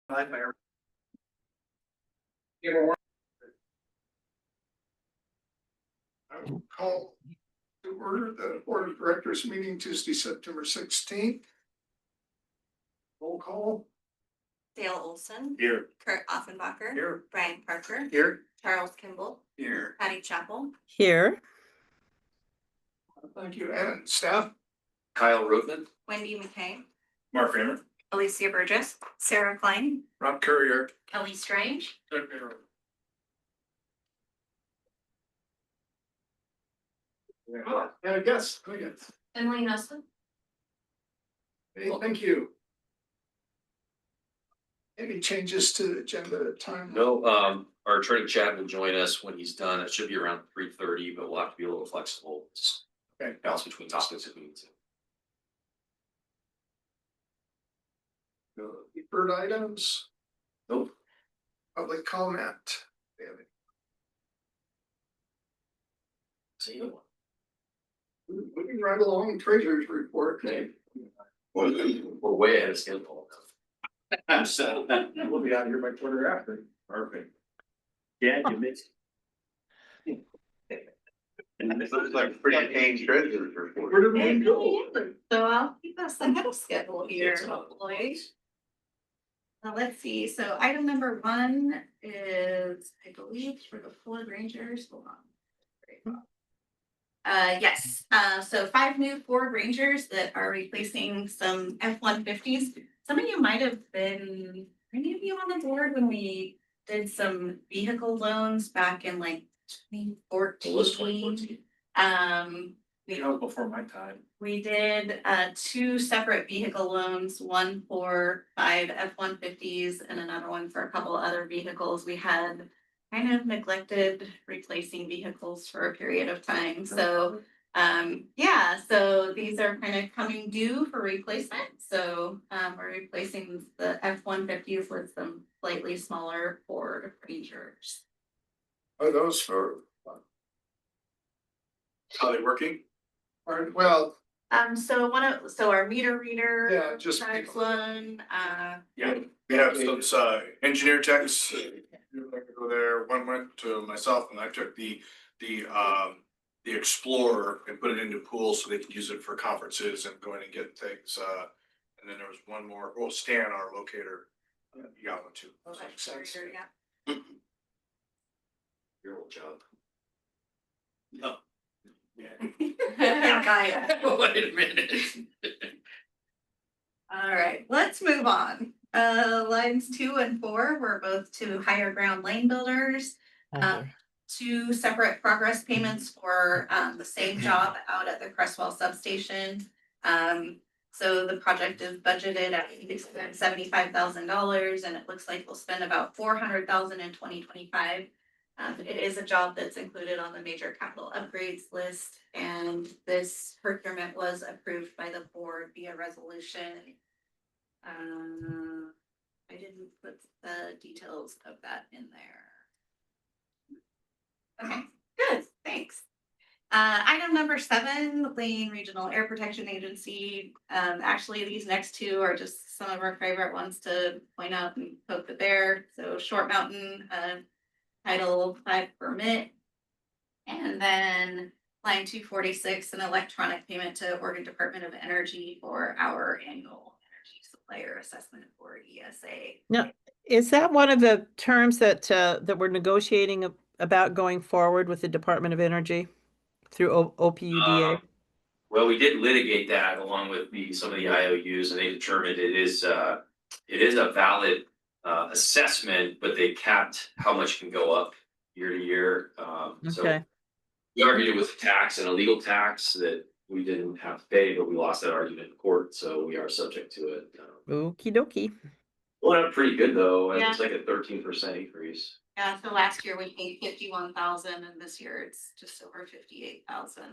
Bye, Mayor. I will call to order the Board of Directors meeting Tuesday, September 16th. Roll call. Dale Olson. Here. Kurt Offenbacher. Here. Brian Parker. Here. Charles Kimball. Here. Patty Chapel. Here. Thank you. And staff. Kyle Rootman. Wendy McKay. Mark Kramer. Alicia Burgess. Sarah Klein. Rob Courier. Kelly Strange. And I guess. Emily Nelson. Hey, thank you. Any changes to the agenda time? No, our attorney Chad will join us when he's done. It should be around 3:30, but we'll have to be a little flexible. Just Okay. bounce between topics if we need to. Deferred items, Nope. public comment. See you. Moving right along, treasurer's report. Okay. We're way ahead of schedule. So we'll be out here by quarter after. Perfect. Yeah, you missed. And this looks like pretty tame treasures report. Where did we go? So I'll keep us ahead of schedule here, hopefully. Let's see, so item number 1 is, I believe, for the Ford Rangers, hold on. Yes, so 5 new Ford Rangers that are replacing some F-150s. Some of you might have been, any of you on the board when we did some vehicle loans back in like It was 2014. 2014. You know, before my time. We did 2 separate vehicle loans, one for 5 F-150s and another one for a couple other vehicles. We had kind of neglected replacing vehicles for a period of time. So yeah, so these are kind of coming due for replacement. So we're replacing the F-150s with some slightly smaller Ford Rangers. Are those for, How they working? well, So our meter reader. Yeah, just- next one, Yeah. We have some engineer techs, go there, one went to myself and I took the Explorer and put it into pool so they could use it for conferences and go in and get things, and then there was one more, Stan, our locator, you got one too. So it makes sense. yeah. Your old job. No. Gaia. Wait a minute. All right, let's move on. Lines 2 and 4 were both to higher ground lane builders. 2 separate progress payments for the same job out at the Crestwell substation. So the project is budgeted at $75,000 and it looks like we'll spend about $400,000 in 2025. It is a job that's included on the major capital upgrades list, and this procurement was approved by the board via resolution. I didn't put the details of that in there. Okay, good, thanks. Item number 7, Lane Regional Air Protection Agency. Actually, these next 2 are just some of our favorite ones to point out and poke the bear. So Short Mountain, Title 5 permit. And then line 246, an electronic payment to Oregon Department of Energy for our annual energy supplier assessment for ESA. Now, is that one of the terms that that we're negotiating about going forward with the Department of Energy through OPUDA? Well, we did litigate that along with some of the IOUs, and they determined it is a valid assessment, but they capped how much can go up year to year. So Okay. we argued it was a tax and a legal tax that we didn't have to pay, but we lost that argument in court, so we are subject to it. Okie dokie. Well, that's pretty good though. Yeah. It's like a 13% increase. Yeah, so last year we paid 51,000 and this year it's just over 58,000. At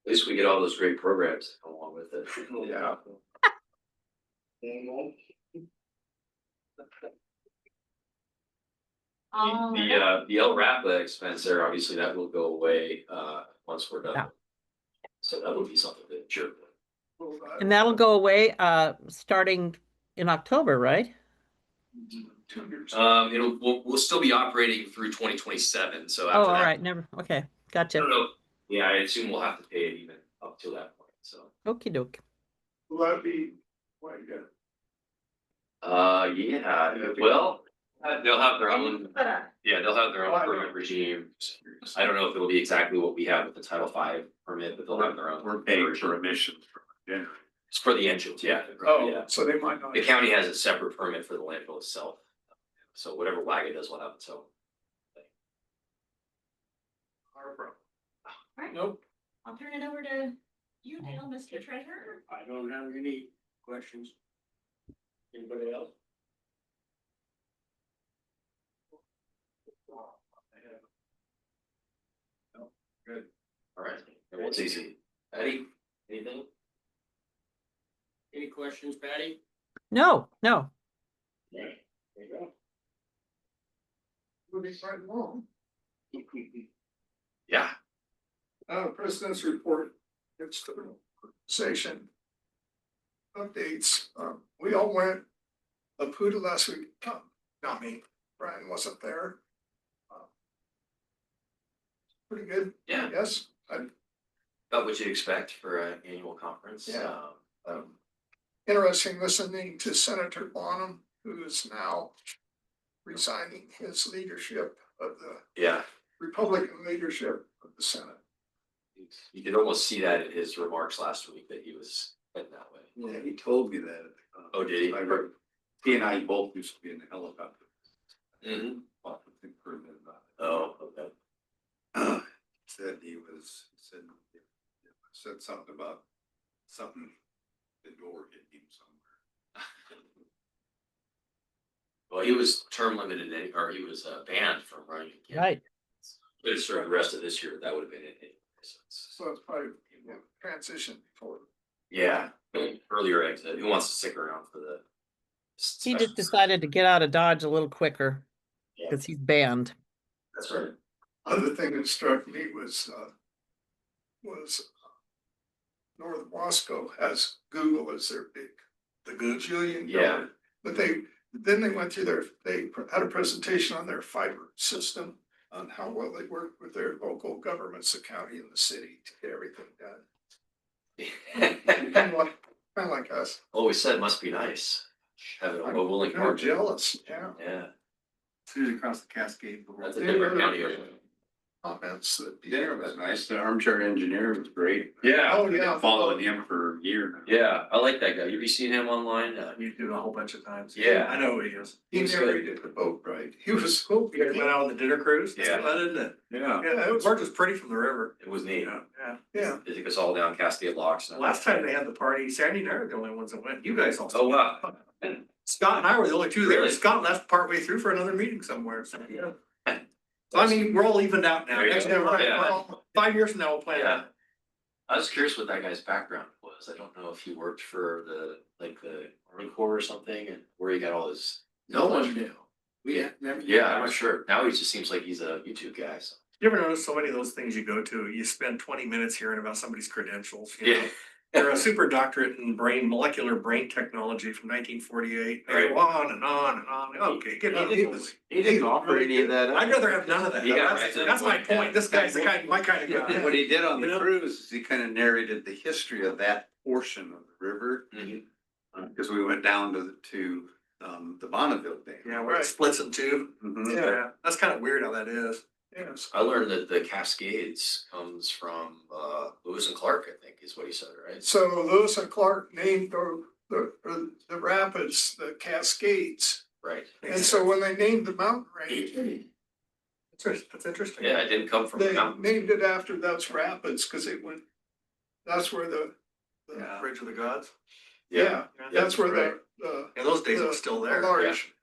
least we get all those great programs that come along with it. Yeah. The LRAPA expense there, obviously that will go away once we're done. Yeah. So that would be something that sure. And that'll go away starting in October, right? 2 years. We'll still be operating through 2027. So Oh, after all that, right, never, okay, I gotcha. don't know. Yeah, I assume we'll have to pay it even up to that point. So, Okey doke. Will that be, what, yeah, yeah, well, they'll have their own. But, Yeah, they'll have their Oh, I own know. permit regime. I don't know if it'll be exactly what we have with the Title V permit, but they'll have their own. We're paying version. for emissions from a generator. It's for the engines, yeah. oh, Yeah. so they might not. The county has a separate permit for the landfill itself. So whatever WAGA does will have its own. Our problem. Right. Nope. I'll turn it over to you now, Mr. Treasurer. I don't have any questions. Anybody else? No, good. All right, everyone's easy. Eddie, anything? Any questions, Patty? No, no. There you go. Moving right along. Yeah. President's report, it's the session. Updates, we all went Laputa last week, not me, Brian wasn't there. Pretty good, Yeah, yes, about what you'd expect for an annual conference. Yeah. Interesting listening to Senator Bonham, who is now resigning his leadership of the Yeah, Republican leadership of the Senate. you could almost see that in his remarks last week that he was heading that way. Yeah, he told me that. at the conference. Oh, did he? I heard, he and I both used to be in the helicopter. Mhm. Talked with him for a minute about it. Oh, okay. Said said something about something, the door hit him somewhere. Well, he was term limited, or he was banned from running again. Right. But it's for the rest of this year, that would have been it. So it's- So it's probably transition before. Yeah, earlier exit. Who wants to stick around for the? He just decided to get out of Dodge a little quicker Yeah. because he's banned. That's right. Other thing that struck me was North Wasco has Google as their big, the Gajillion. Yeah. But then they went through they had a presentation on their fiber system, on how well they work with their local governments, the county and the city to get everything done. Kind of like us. Always said must be nice. Having a willing I'm partner. jealous, yeah. Yeah, As soon as you cross the Cascade. that's a different county. Comments that. Dinner was nice. The armchair engineer was great. Yeah. Oh, I've yeah. been following him for a year now. Yeah, I like that guy. You seen him online? You do a whole bunch of times. Yeah. I know who he is. He He's good. narrated the boat ride. He was so. You guys went out on the dinner cruise? That's Yeah. fun, isn't it? Yeah. Yeah, it was just pretty from the river. It was neat. Yeah. Yeah. They took us all down Cascade Locks. and- Last time they had the party, Sandy and I were the only ones that went. You guys all. Oh, wow. Scott and I were the only two there. Really? Scott left partway through for another meeting somewhere. So, yeah. So, I mean, we're all evened out now. There you Next go. time, Yeah. 5 years from now, we'll plan. Yeah. I was curious what that guy's background was. I don't know if he worked for the Army Corps or something and where he got all his. No one knew. We had never. Yeah, I'm not sure. Now he just seems like he's a YouTube guy. So. You ever notice so many of those things you go to, you spend 20 minutes hearing about somebody's credentials? You know? Yeah. They're a super doctorate in molecular brain technology from 1948. They go on and on and on. Okay, get on. He didn't offer any of that. I'd rather have none of that. You got That's right. that's my point. This guy's my kind of guy. What he did on You the know? cruise is he kind of narrated the history of that portion of the river. Mhm. Because we went down to the Bonneville Dam. Yeah, where it splits in two. Mhm. Yeah, that's kind of weird how that is. Yes. I learned that the Cascades comes from Lewis and Clark, I think is what he said, right? So Lewis and Clark named the rapids, the Cascades. Right. And so when they named the mountain range, That's interesting. Yeah, it didn't come from the they mountain. named it after those rapids because that's where the Bridge of the Gods. yeah, that's where the In those days, it was still there. large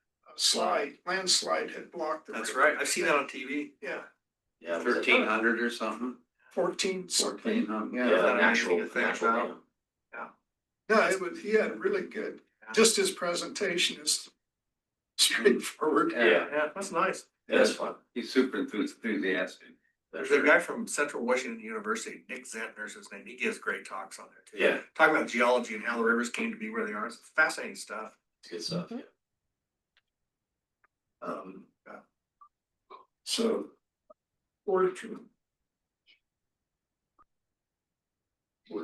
landslide had blocked the That's river. right. I've seen that on TV. Yeah, Yeah, it was a- 1300 or something. 14 something. 1400. Yeah, Yeah. natural, Anything to natural think dam. No, he had really good, just his presentation is straightforward. Yeah, Yeah, that's nice. yeah, that's fun. He's super enthusiastic. There's a guy from Central Washington University, Nick Zentner's his name. He gives great talks on there too. Yeah. Talking about geology and how the rivers came to be where they are. It's fascinating stuff. It's good stuff. Mhm. Yeah. Yeah. So. Board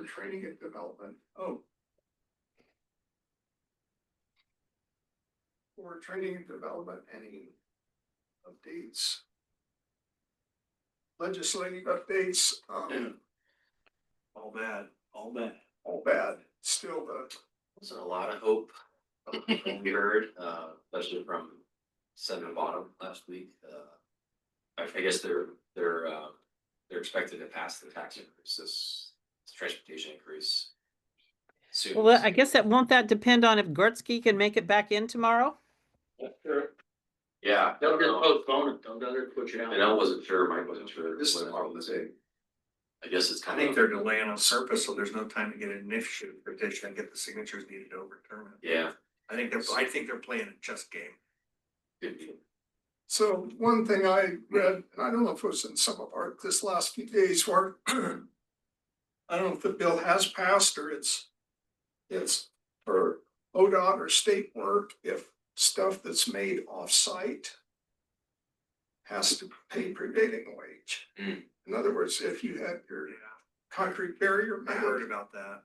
training and development, for training and development, any updates? Legislative updates, All bad, all bad. all bad, still Wasn't a lot of hope. We heard, especially from Senator Bottom last week. I guess they're expected to pass the tax increase, this transportation increase. Soon. Well, I guess won't that depend on if Gortsky can make it back in tomorrow? Yeah. Don't get postponed, don't let her put you down. And I wasn't sure, Mike wasn't sure. This is when the it problem, was. is I guess it's I kind think of, they're delaying on purpose, so there's no time to get an initiative petition and get the signatures needed to overturn it. yeah. I think they're playing a chess game. Could be. So one thing I read, and I don't know if it was in some of our, this last few days where I don't know if the bill has passed or it's for ODOT or state work, if stuff that's made off-site has to pay prevailing wage. Mm. In other words, if you had your concrete barrier I heard made, about that.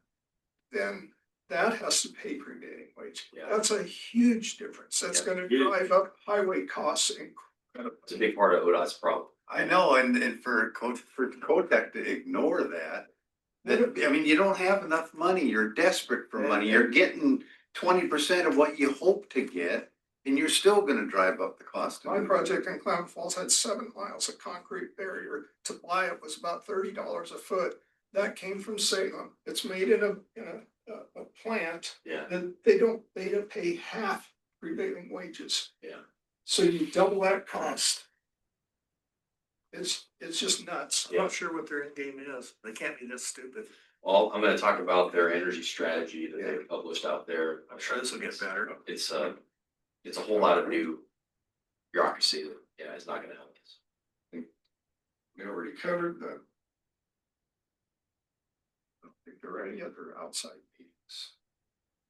then that has to pay prevailing wage. Yeah. That's a huge difference. That's Yeah. gonna drive up highway costs incredibly. It's a big part of ODOT's problem. I know, and for Kotek to ignore that, I mean, you don't have enough money, you're desperate for money, you're getting 20% of what you hope to get, and you're still gonna drive up the cost. of My it. project in Klamath Falls had 7 miles of concrete barrier. To buy it was about $30 a foot. That came from Salem. It's made in a plant Yeah. that they don't pay half prevailing wages. Yeah. So you double that cost. It's just nuts. I'm not sure what their end game is. They can't be this stupid. Well, I'm gonna talk about their energy strategy that they published out there. I'm sure this will get better. It's a whole lot of new bureaucracy that, yeah, it's not gonna help us. We already covered the. I don't think there are any other outside meetings.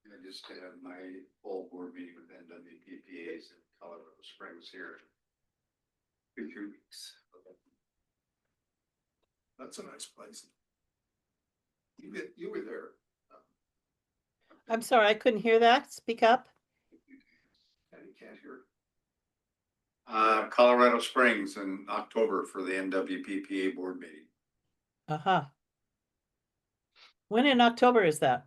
I just had my full board meeting with NWPPAs in Colorado Springs here. In 2 weeks. That's a nice place. You were there. I'm sorry, I couldn't hear that. Speak up. And you can't hear. Colorado Springs in October for the NWPPA board meeting. Uh-huh. When in October is that?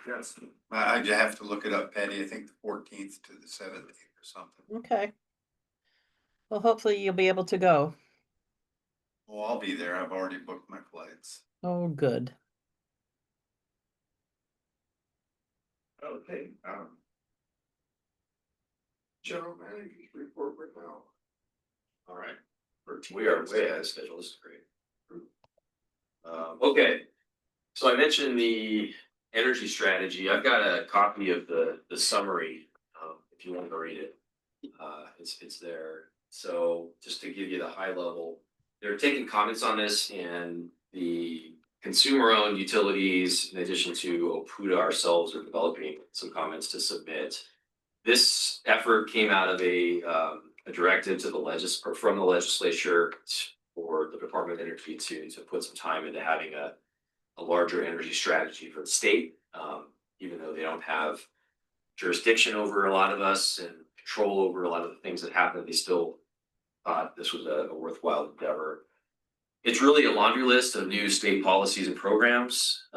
Yes. I just have to look it up, Patty. I think the 14th to the 17th or something. Okay. Well, hopefully you'll be able to go. Well, I'll be there. I've already booked my flights. Oh, good. Okay, general manager's report right now. All right. for T- We are way ahead of schedule, this is great. Okay, so I mentioned the energy strategy. I've got a copy of the summary, if you want to read it. It's there. So just to give you the high level, they're taking comments on this, and the consumer-owned utilities, in addition to OPUDA ourselves, are developing some comments to submit. This effort came out of a directive to the from the legislature for the Department of Energy to put some time into having a larger energy strategy for the state. Even though they don't have jurisdiction over a lot of us and control over a lot of the things that happen, they still thought this was a worthwhile endeavor. It's really a laundry list of new state policies and programs.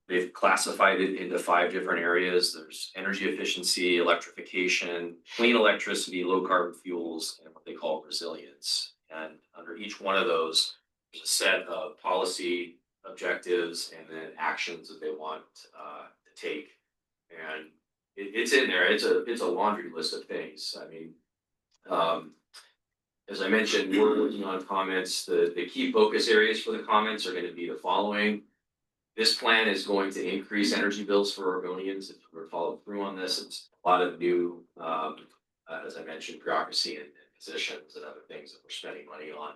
They've classified it into 5 different areas. There's energy efficiency, electrification, clean electricity, low carbon fuels, and what they call resilience. And under each one of those, there's a set of policy objectives and then actions that they want to take. And it's in there. It's a laundry list of things. I mean, as I mentioned, we're working on comments. The key focus areas for the comments are going to be the following. This plan is going to increase energy bills for Oregonians. If we're following through on this, it's a lot of new, as I mentioned, bureaucracy and positions and other things that we're spending money on.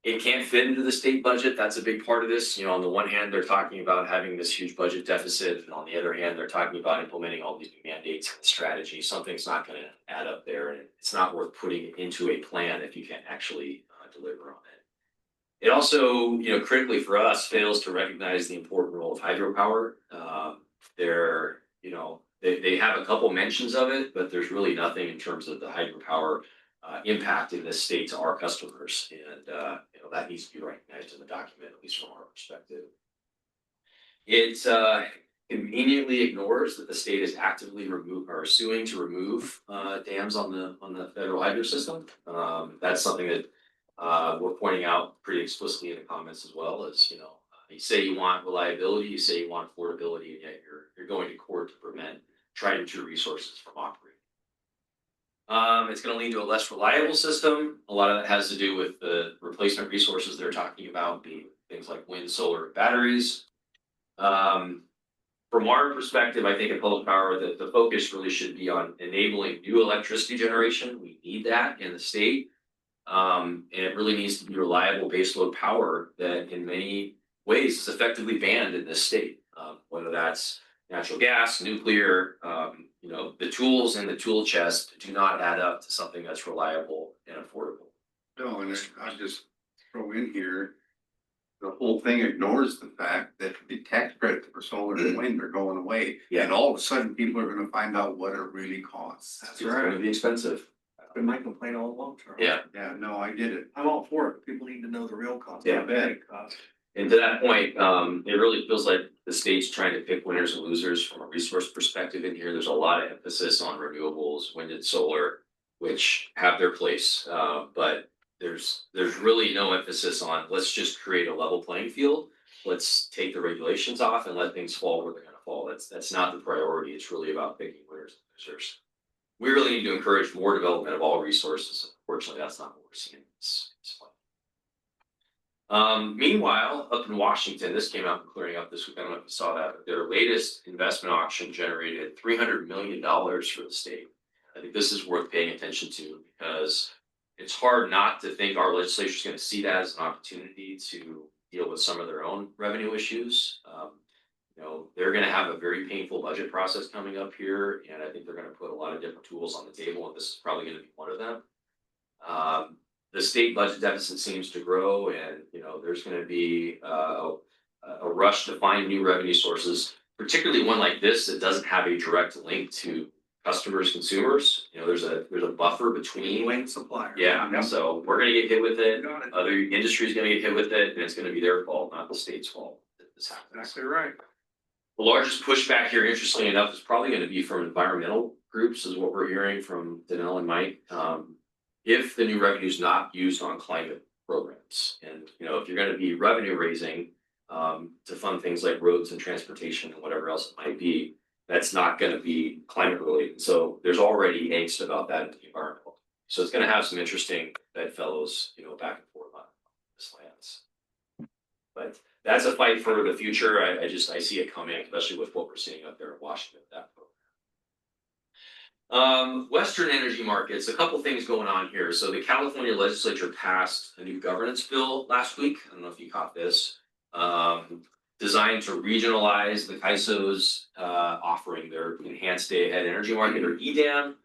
It can't fit into the state budget. That's a big part of this. You know, on the one hand, they're talking about having this huge budget deficit, and on the other hand, they're talking about implementing all these new mandates and strategies. Something's not gonna add up there, and it's not worth putting it into a plan if you can't actually deliver on it. It also, you know, critically for us, fails to recognize the important role of hydropower. They're, you know, they have a couple mentions of it, but there's really nothing in terms of the hydropower impact in this state to our customers, and you know, that needs to be recognized in the document, at least from our perspective. It conveniently ignores that the state is actively suing to remove dams on the federal hydro system. That's something that we're pointing out pretty explicitly in the comments as well. As you know, you say you want reliability, you say you want affordability, and yet you're going to court to prevent tried and true resources from operating. It's going to lead to a less reliable system. A lot of that has to do with the replacement resources they're talking about, being things like wind, solar, and batteries. From our perspective, I think at Public Power, the focus really should be on enabling new electricity generation. We need that in the state. And it really needs to be reliable baseload power that in many ways is effectively banned in this state, whether that's natural gas, nuclear, you know, the tools in the tool chest do not add up to something that's reliable and affordable. No, and I just throw in here, the whole thing ignores the fact that the tax credits for solar and wind are going away. Yeah. And all of a sudden, people are gonna find out what it really costs. That's It's going to right. be expensive. That's been my complaint all along, Charles. Yeah. Yeah, no, I get it. I'm all for it. People need to know the real cost. Yeah. not the fake cost. And to that point, it really feels like the state's trying to pick winners and losers from a resource perspective in here. There's a lot of emphasis on renewables, wind and solar, which have their place. But there's really no emphasis on let's just create a level playing field. Let's take the regulations off and let things fall where they're gonna fall. That's not the priority. It's really about picking winners and losers. We really need to encourage more development of all resources. Unfortunately, that's not what we're seeing in this plan. Meanwhile, up in Washington, this came out in Clearing Up this week. I don't know if you saw that, but their latest investment auction generated $300 million for the state. I think this is worth paying attention to because it's hard not to think our legislature is going to see that as an opportunity to deal with some of their own revenue issues. You know, they're going to have a very painful budget process coming up here, and I think they're going to put a lot of different tools on the table, and this is probably going to be one of them. The state budget deficit seems to grow, and you know there's going to be a rush to find new revenue sources, particularly one like this that doesn't have a direct link to customers, consumers. You know, there's a buffer between. Lane supplier. Yeah, so we're going to get hit with it. Got it. Other industries going to get hit with it, and it's going to be their fault, not the state's fault that this happens. Exactly right. The largest pushback here, interestingly enough, is probably going to be from environmental groups, is what we're hearing from Danelle and Mike. If the new revenue is not used on climate programs, and you know, if you're going to be revenue raising to fund things like roads and transportation and whatever else it might be, that's not going to be climate related. So there's already angst about that in the environment. So it's going to have some interesting bedfellows, you know, back and forth on this lands. But that's a fight for the future. I see it coming, especially with what we're seeing up there in Washington with that program. Western energy markets, a couple things going on here. So the California legislature passed a new governance bill last week. I don't know if you caught this. Designed to regionalize the CAISO's offering their enhanced day-ahead energy market, or EDAM.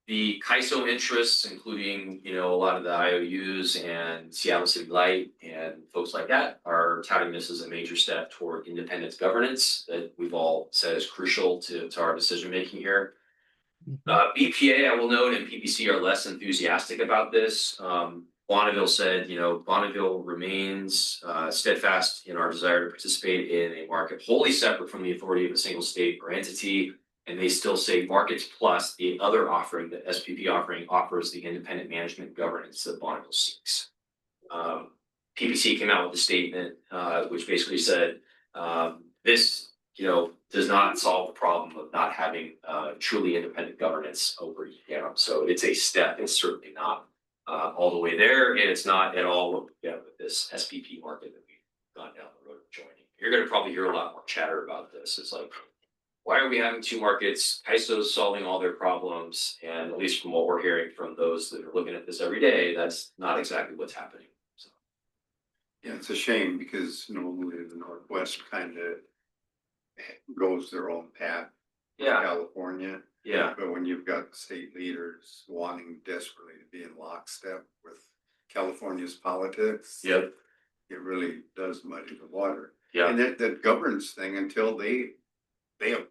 The CAISO interests, including you know a lot of the IOUs and Seattle City Light and folks like that, are touting this as a major step toward independent governance that we've all said is crucial to our decision making here. BPA, I will note, and PPC are less enthusiastic about this. Bonneville said, you know, Bonneville remains steadfast in our desire to participate in a market wholly separate from the authority of a single state or entity. And they still say Markets Plus, the other offering, the SPP offering, offers the independent management governance that Bonneville seeks. PPC came out with a statement which basically said this, you know, does not solve the problem of not having truly independent governance over EDAM. So it's a step. It's certainly not all the way there, and it's not at all what we get with this SPP market that we've gone down the road of joining. You're going to probably hear a lot more chatter about this. It's like, why are we having two markets? CAISO's solving all their problems, and at least from what we're hearing from those that are looking at this every day, that's not exactly what's happening. So, Yeah, it's a shame because normally the Northwest kind of goes their own path. yeah, California, yeah, but when you've got state leaders wanting desperately to be in lockstep with California's politics. yep, It really does muddy the water. yeah, And that governance thing until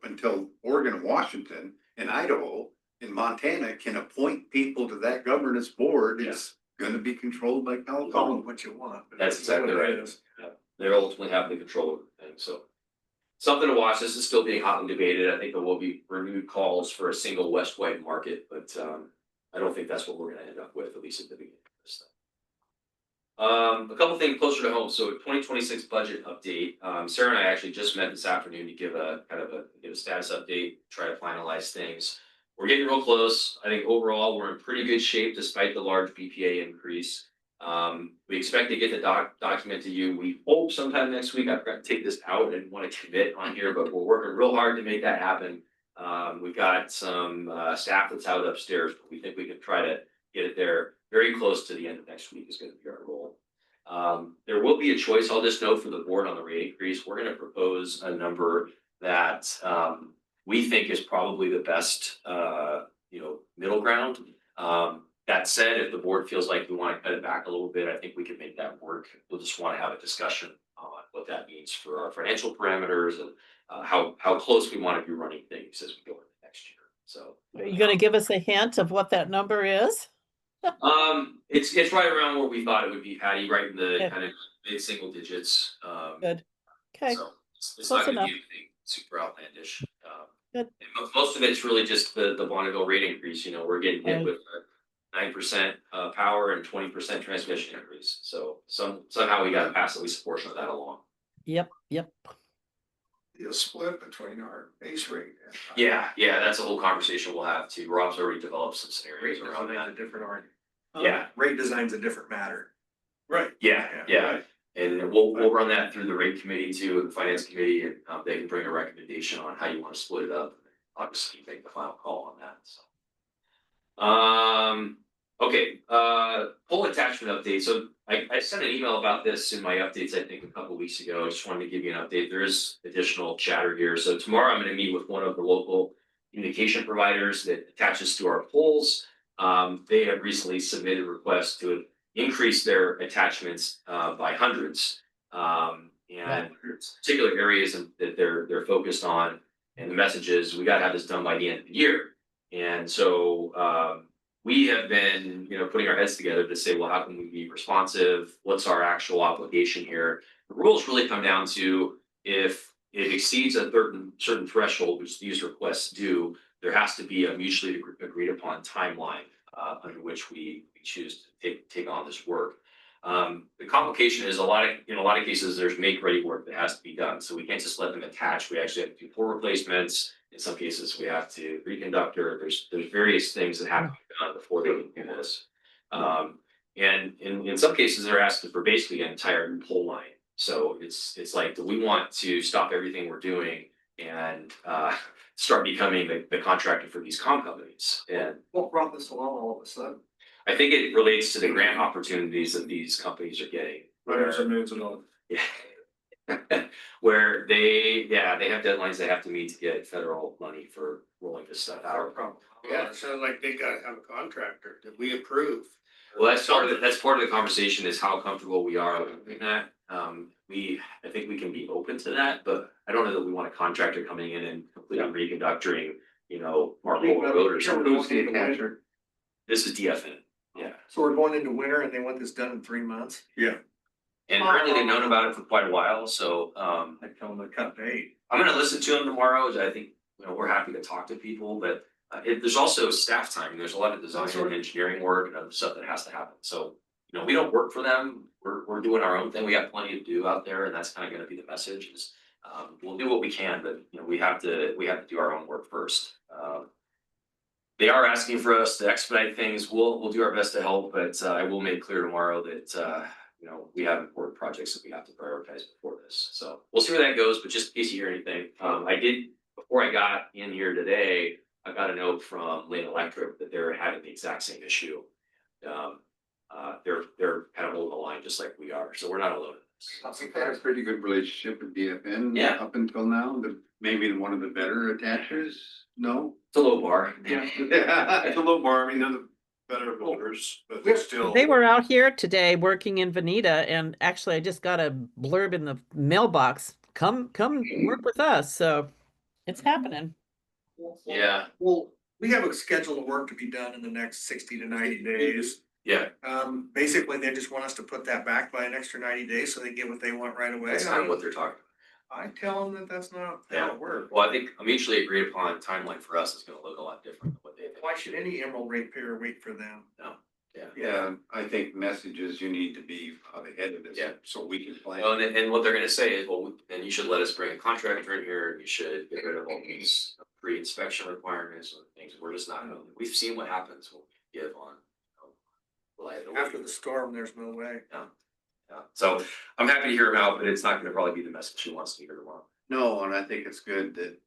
until Oregon and Washington and Idaho and Montana can appoint people to that governance board, it's gonna be controlled by Call California. it what you want. but That's exactly what it right. is. they ultimately have the control of the thing, so. Something to watch. This is still being hotly debated. I think there will be renewed calls for a single West-wide market, but I don't think that's what we're gonna end up with, at least at the beginning of this thing. A couple things closer to home. So 2026 budget update. Sarah and I actually just met this afternoon to give a status update, try to finalize things. We're getting real close. I think overall we're in pretty good shape despite the large BPA increase. We expect to get the document to you. We hope sometime next week. I've got to take this out and want to commit on here, but we're working real hard to make that happen. We've got some staff that's out upstairs, but we think we can try to get it there very close to the end of next week is going to be our goal. There will be a choice. I'll just note for the board on the rate increase. We're going to propose a number that we think is probably the best, middle ground. That said, if the board feels like we want to cut it back a little bit, I think we can make that work. We'll just want to have a discussion on what that means for our financial parameters and how close we want to be running things as we go into next year. So, Are you gonna give us a hint of what that number is? it's right around where we thought it would be, Patty, right in the Good. kind of mid-single digits. Good. Okay, So it's close not gonna enough. be anything super outlandish. Good. And most of it's really just the Bonneville rate increase. We're getting hit Right. with 9% power and 20% transmission increase. So somehow we gotta pass at least a portion of that along. Yep. Be a split between our base rate. and Yeah, that's a whole conversation we'll have too. Rob's already developed some scenarios Rate around design's that. a different argument. Yeah, Rate design's a different matter. Right. yeah. And we'll run that through the rate committee too, and the finance committee, and they can bring a recommendation on how you want to split it up. Obviously, you make the final call on that, so. Okay, poll attachment update. So I sent an email about this in my updates, I think, a couple weeks ago. I just wanted to give you an update. There is additional chatter here. So tomorrow I'm gonna meet with one of the local communication providers that attaches to our polls. They have recently submitted requests to increase their attachments by hundreds. And particular areas that they're focused on, and the message is we gotta have this done by the end of the year. And so we have been, putting our heads together to say, well, how can we be responsive? What's our actual obligation here? The rules really come down to if it exceeds a certain threshold, which these requests do, there has to be a mutually agreed upon timeline under which we choose to take on this work. The complication is in a lot of cases, there's make ready work that has to be done. So we can't just let them attach. We actually have to do pole replacements. In some cases, we have to reconductor. There's various things that have to be done before they can do this. And in some cases, they're asking for basically an entire new pole line. So it's like, do we want to stop everything we're doing and start becoming the contractor for these comm companies? And What brought this along all of a sudden? I think it relates to the grant opportunities that these companies are getting. Hundreds of millions of dollars. Yeah. Where they have deadlines they have to meet to get federal money for rolling this stuff out. Yeah, it sounds like they gotta have a contractor that we approve. Well, that's part of the conversation is how comfortable we are with doing that. I think we can be open to that, but I don't know that we want a contractor coming in and completely reconductoring, our whole road or something. Who's the attacher? This is DFN, yeah. So we're going into winter and they want this done in 3 months? And apparently they've known about it for quite a while, so I tell them to cut bait. I'm gonna listen to them tomorrow. I think, we're happy to talk to people, but there's also staff time. There's a lot of design and engineering work and other stuff that has to happen. So, we don't work for them. We're doing our own thing. We got plenty to do out there, and that's kind of gonna be the message is, we'll do what we can, but we have to do our own work first. They are asking for us to expedite things. We'll do our best to help, but I will make clear tomorrow that we have important projects that we have to prioritize before this. So we'll see where that goes, but just in case you hear anything, before I got in here today, I got a note from Lane Electric that they're having the exact same issue. They're kind of holding the line just like we are, so we're not alone in this. We've had a pretty good relationship with DFN. Yeah. Up until now, maybe one of the better attachers, no? It's a low bar. Yeah. Yeah. It's a little bar, I mean, they're the better builders, but they're still. They were out here today working in Veneta, and actually I just got a blurb in the mailbox. Come work with us. So it's happening. Yeah, Well, we have a schedule of work to be done in the next 60 to 90 days. yeah, Basically, they just want us to put that back by an extra 90 days so they get what they want right away. that's kind of what they're talking I tell them that that's not Yeah. how it works. about. Well, I think a mutually agreed upon timeline for us is gonna look a lot different than what they think. Why should any Emerald ratepayer wait for them? Yeah, I think messages, you need to be ahead of this. Yeah. So we can plan. Well, and what they're gonna say is, well, then you should let us bring a contractor in here, and you should get rid of all these pre-inspection requirements and things, we're just not, we've seen what happens when we give on. Reliability. After the storm, there's no way. Yeah, so I'm happy to hear him out, but it's not gonna probably be the message he wants to hear tomorrow. No, and I think it's good that,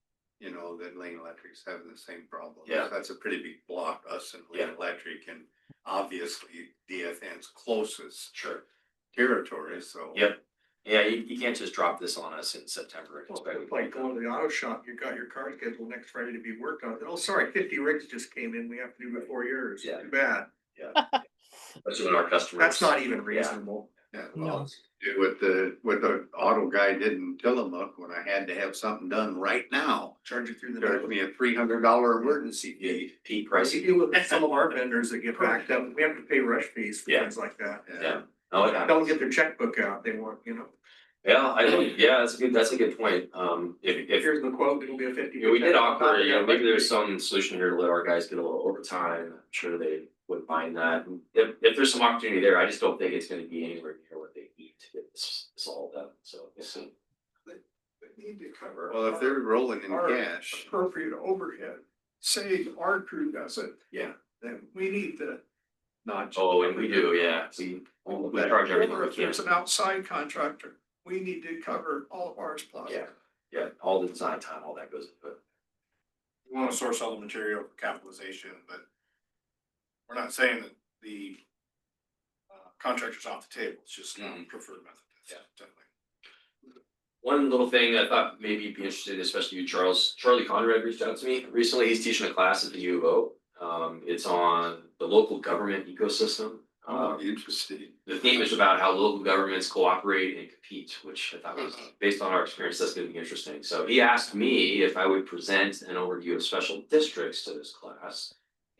that Lane Electric's having the same problem. Yeah. That's a pretty big block, us and Lane Yeah. Electric, and obviously DFN's closest Sure. territory, so. Yep. Yeah, you can't just drop this on us in September and expect. It's like going to the auto shop, you got your car scheduled next Friday to be worked on. Oh, sorry, 50 rigs just came in, we have to do before yours. Yeah. Too bad. Especially when our customers. That's not even reasonable. Yeah, No. well, do what the auto guy did in Tillamook when I had to have something done right now. Charge you through the Charged nose. me a $300 emergency fee. Peak I pricing. deal with some of our vendors that get backed up, we have to pay rush fees for Yeah. things like that. Yeah. Oh, it Don't happens. get their checkbook out, they want, Yeah, that's a good point. If here's the quote, it'll be a 50. we did offer, maybe there's some solution here to let our guys get a little overtime, I'm sure they would find that. And if there's some opportunity there, I just don't think it's gonna be anywhere near what they need to get this all done, so we'll see. They need to cover. Well, if they're rolling in our cash, Appropriate overhead, say our crew does it, Yeah. then we need to not. Oh, and we do, yeah, we charge everything Or we if can. there's an outside contractor, we need to cover all of ours plus. Yeah. Yeah, all the design time, all that goes into it. We wanna source all the material for capitalization, but we're not saying that the contractor's off the table, it's just not preferred method. Yeah. Definitely. One little thing I thought maybe you'd be interested in, especially you, Charles, Charlie Conrad reached out to me recently, he's teaching a class at the U of O. It's on the local government ecosystem. interesting. The theme is about how local governments cooperate and compete, which I thought was, based on our experience, that's gonna be interesting. So he asked me if I would present an overview of special districts to this class.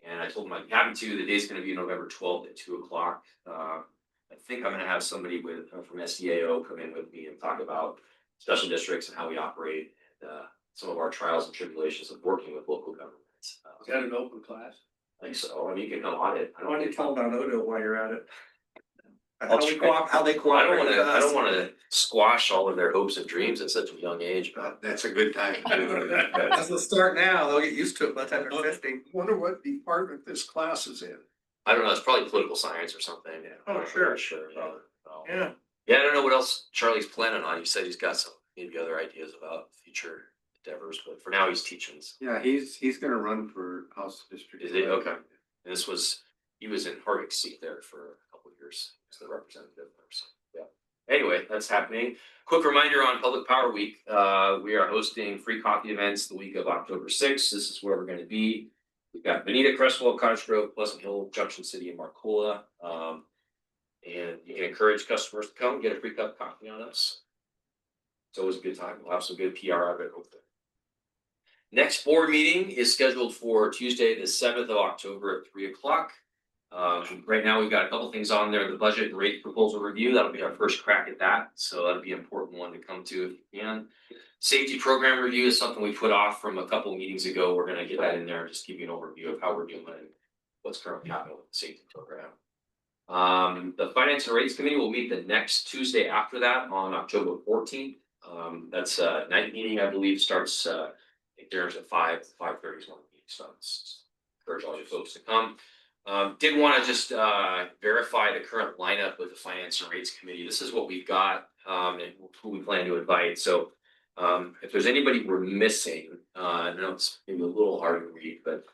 And I told him I'd be happy to. The day's gonna be November 12th at 2:00. I think I'm gonna have somebody from SDAO come in with me and talk about special districts and how we operate, and some of our trials and tribulations of working with local governments. Is that an open class? I think so. I mean, you can come on it. I Why don't you tell them about Odo while you're at it? I'll How they cooperate with I don't us. wanna squash all of their hopes and dreams at such a young age, but That's a good time to do it. That's the start now, they'll get used to it by the time they're 50. Wonder what department this class is in. I don't know, it's probably political science or something. Oh, I'm not sure. really Sure, yeah. Yeah. Yeah, I don't know what else Charlie's planning on. He said he's got some maybe other ideas about future endeavors, but for now he's teaching. Yeah, he's gonna run for House District. Is he? Okay. And he was in Hardwick's seat there for a couple of years as the representative there, so, yeah. Anyway, that's happening. Quick reminder on Public Power Week, we are hosting free coffee events the week of October 6th. This is where we're gonna be. We've got Bonita, Crestwell, Cottage Grove, Pleasant Hill, Junction City, and Marcola. And you can encourage customers to come get a free cup of coffee on us. It's always a good time. We'll have some good PR out of it, hopefully. Next board meeting is scheduled for Tuesday, the 7th of October at 3:00. Right now, we've got a couple things on there, the budget and rate proposal review, that'll be our first crack at that, so that'll be an important one to come to if you can. Safety program review is something we put off from a couple meetings ago, we're gonna get that in there, just give you an overview of how we're doing and what's currently happening with the safety program. The Finance and Rates Committee will meet the next Tuesday after that on October 14th. That's a night meeting, I believe, starts, I think there's a 5:30 is one meeting, so it's encourage all you folks to come. Did want to just verify the current lineup with the Finance and Rates Committee. This is what we've got and who we plan to invite. So If there's anybody we're missing, I know it's maybe a little hard to read, but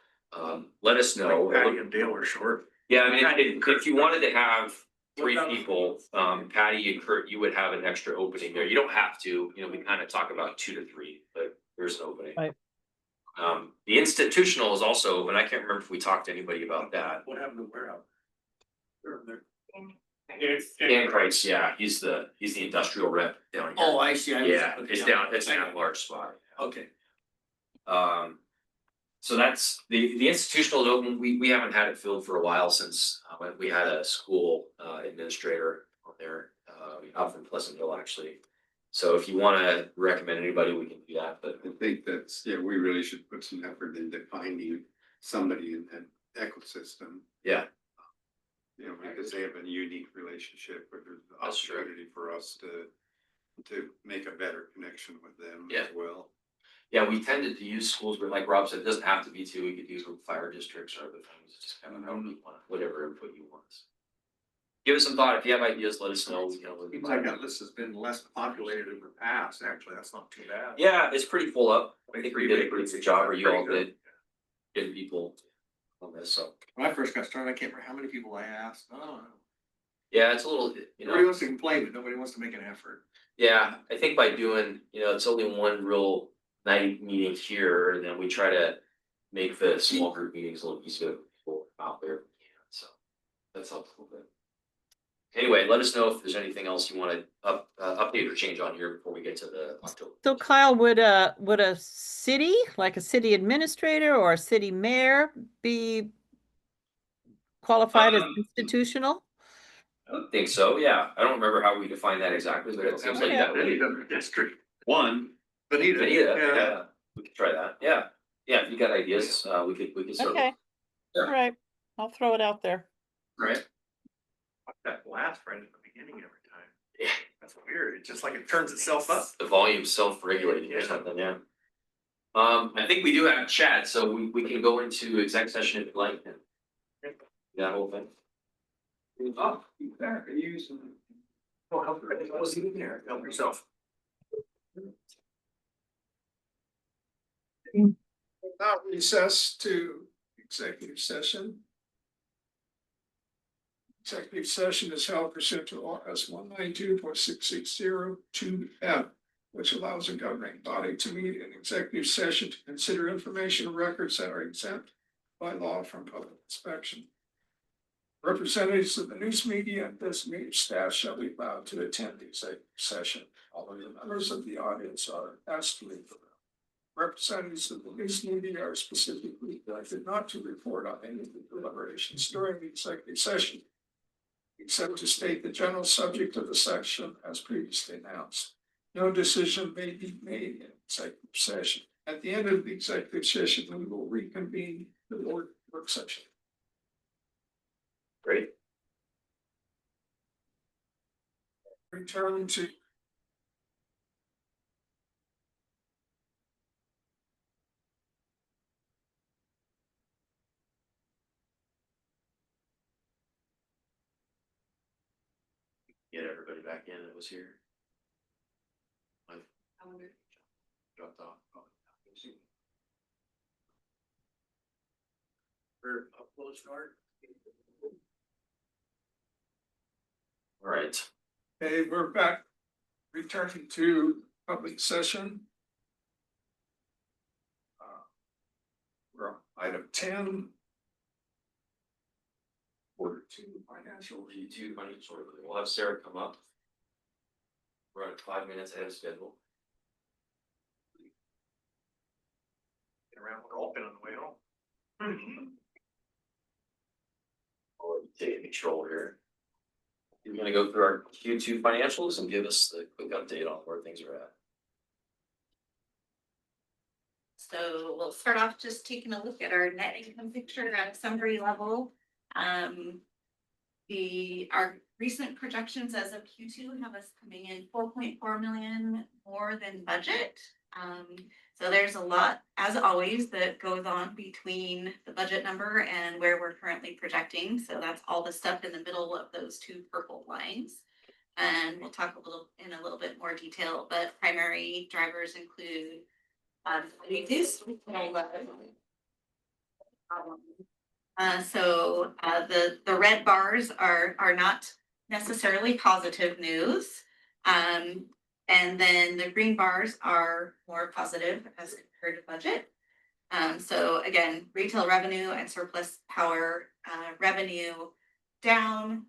let us know. Like Patty and Dale are short. Yeah, I mean, if you wanted to have three people, Patty and Kurt, you would have an extra opening there. You don't have to, we kind of talk about 2 to 3, but there's an opening. Right. The institutional is also open. I can't remember if we talked to anybody about that. What happened to warehouse? Dan Price, yeah, he's the industrial rep down here. Oh, I see. Yeah, it's down a large spot. Okay. So that's the institutional is open. We haven't had it filled for a while since when we had a school administrator on there out from Pleasantville actually. So if you want to recommend anybody, we can do that. But I think that's, yeah, we really should put some effort into finding somebody in that ecosystem. yeah, Because they have a unique relationship, but there's an That's true. opportunity for us to make a better connection with them Yeah. as well. yeah, we tended to use schools, but like Rob said, it doesn't have to be two. We could use fire districts or other things. It's just kind of how we want, whatever input you want. Give us some thought. If you have ideas, let us know. Seems like that list has been less populated in the past, actually, that's not too bad. Yeah, it's pretty full up. I think we did a pretty good job, or you all Pretty did, getting people on this, so. When I first got started, I can't remember how many people I asked, I don't know. Yeah, it's a little, Nobody wants to complain, but nobody wants to make an effort. yeah, I think by doing, it's only one real night meeting here, and then we try to make the small group meetings a little easier for people out there if we can, so. That's helpful a little bit. Anyway, let us know if there's anything else you want to update or change on here before we get to the October. So Kyle, would a city, like a city administrator or a city mayor be qualified as institutional? I don't think so, yeah, I don't remember how we define that exactly, but it seems like that would be. District. One. Benita. Yeah, we could try that, yeah, if you got ideas, we could certainly. Okay, Yeah. all right, I'll throw it out there. Right. That last friend at the beginning every time, Yeah, that's weird, it's just like it turns itself up. the volume's self-regulating or Yeah. something, yeah. I think we do have chat, so we can go into exec session if you like. That whole thing. Oh, you better use them. Oh, help, I was even there, help yourself. Now recess to executive session. Executive session is held pursuant to RS 192.660(2)(f), which allows a governing body to meet in executive session to consider information and records that are exempt by law from public inspection. Representatives of the news media and designated staff shall be allowed to attend the executive session. All of the members of the audience are asked to leave the room. Representatives of the news media are specifically directed not to report on any of the deliberations during the executive session, except to state the general subject of the section as previously announced. No decision may be made in executive session. At the end of the executive session, we will reconvene the board work session. Great. Return to Get everybody back in that was here. Dropped off. For upload start. All right, Okay, we're back, returning to public session. We're on item 10. Order 2 financial review. G2 financial review. We'll have Sarah come up. We're at 5 minutes ahead of schedule. Get around with golfing on the way home. I'll take control here. You're gonna go through our Q2 financials and give us the quick update on where things are at. So we'll start off just taking a look at our net income picture at a summary level. Our recent projections as of Q2 have us coming in 4.4 million more than budget. So there's a lot, as always, that goes on between the budget number and where we're currently projecting. So that's all the stuff in the middle of those two purple lines. And we'll talk in a little bit more detail, but primary drivers include reduced retail revenue. The red bars are not necessarily positive news. And then the green bars are more positive as compared to budget. So again, retail revenue and surplus power revenue down,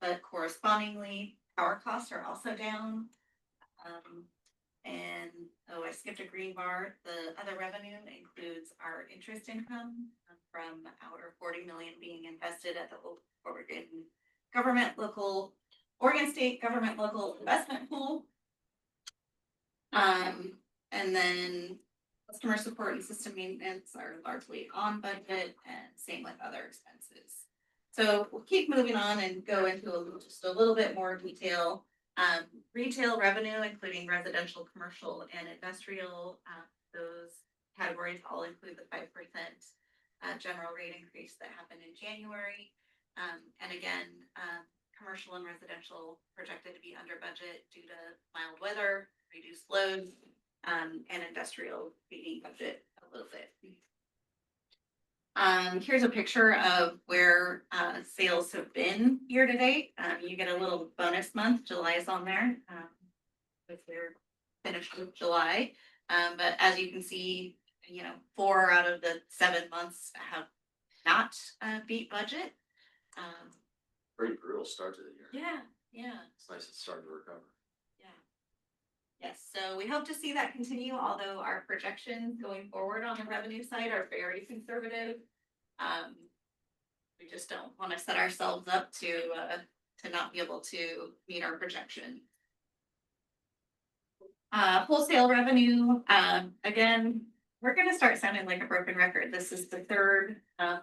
but correspondingly, power costs are also down. And I skipped a green bar. The other revenue includes our interest income from our 40 million being invested at the Oregon State Government Local Investment Pool. And then customer support and system maintenance are largely on budget, and same with other expenses. So we'll keep moving on and go into just a little bit more detail. Retail revenue, including residential, commercial, and industrial, those categories all include the 5% general rate increase that happened in January. And again, commercial and residential projected to be under budget due to mild weather, reduced loads, and industrial beating budget a little bit. Here's a picture of where sales have been year to date. You get a little bonus month. July is on there with your finish of July. But as you can see, 4 out of the 7 months have not beat budget. Pretty brutal start to the year. Yeah. It's nice it's starting to recover. Yes, so we hope to see that continue, although our projections going forward on the revenue side are very conservative. We just don't want to set ourselves up to not be able to meet our projection. Wholesale revenue, again, we're going to start sounding like a broken record. This is the third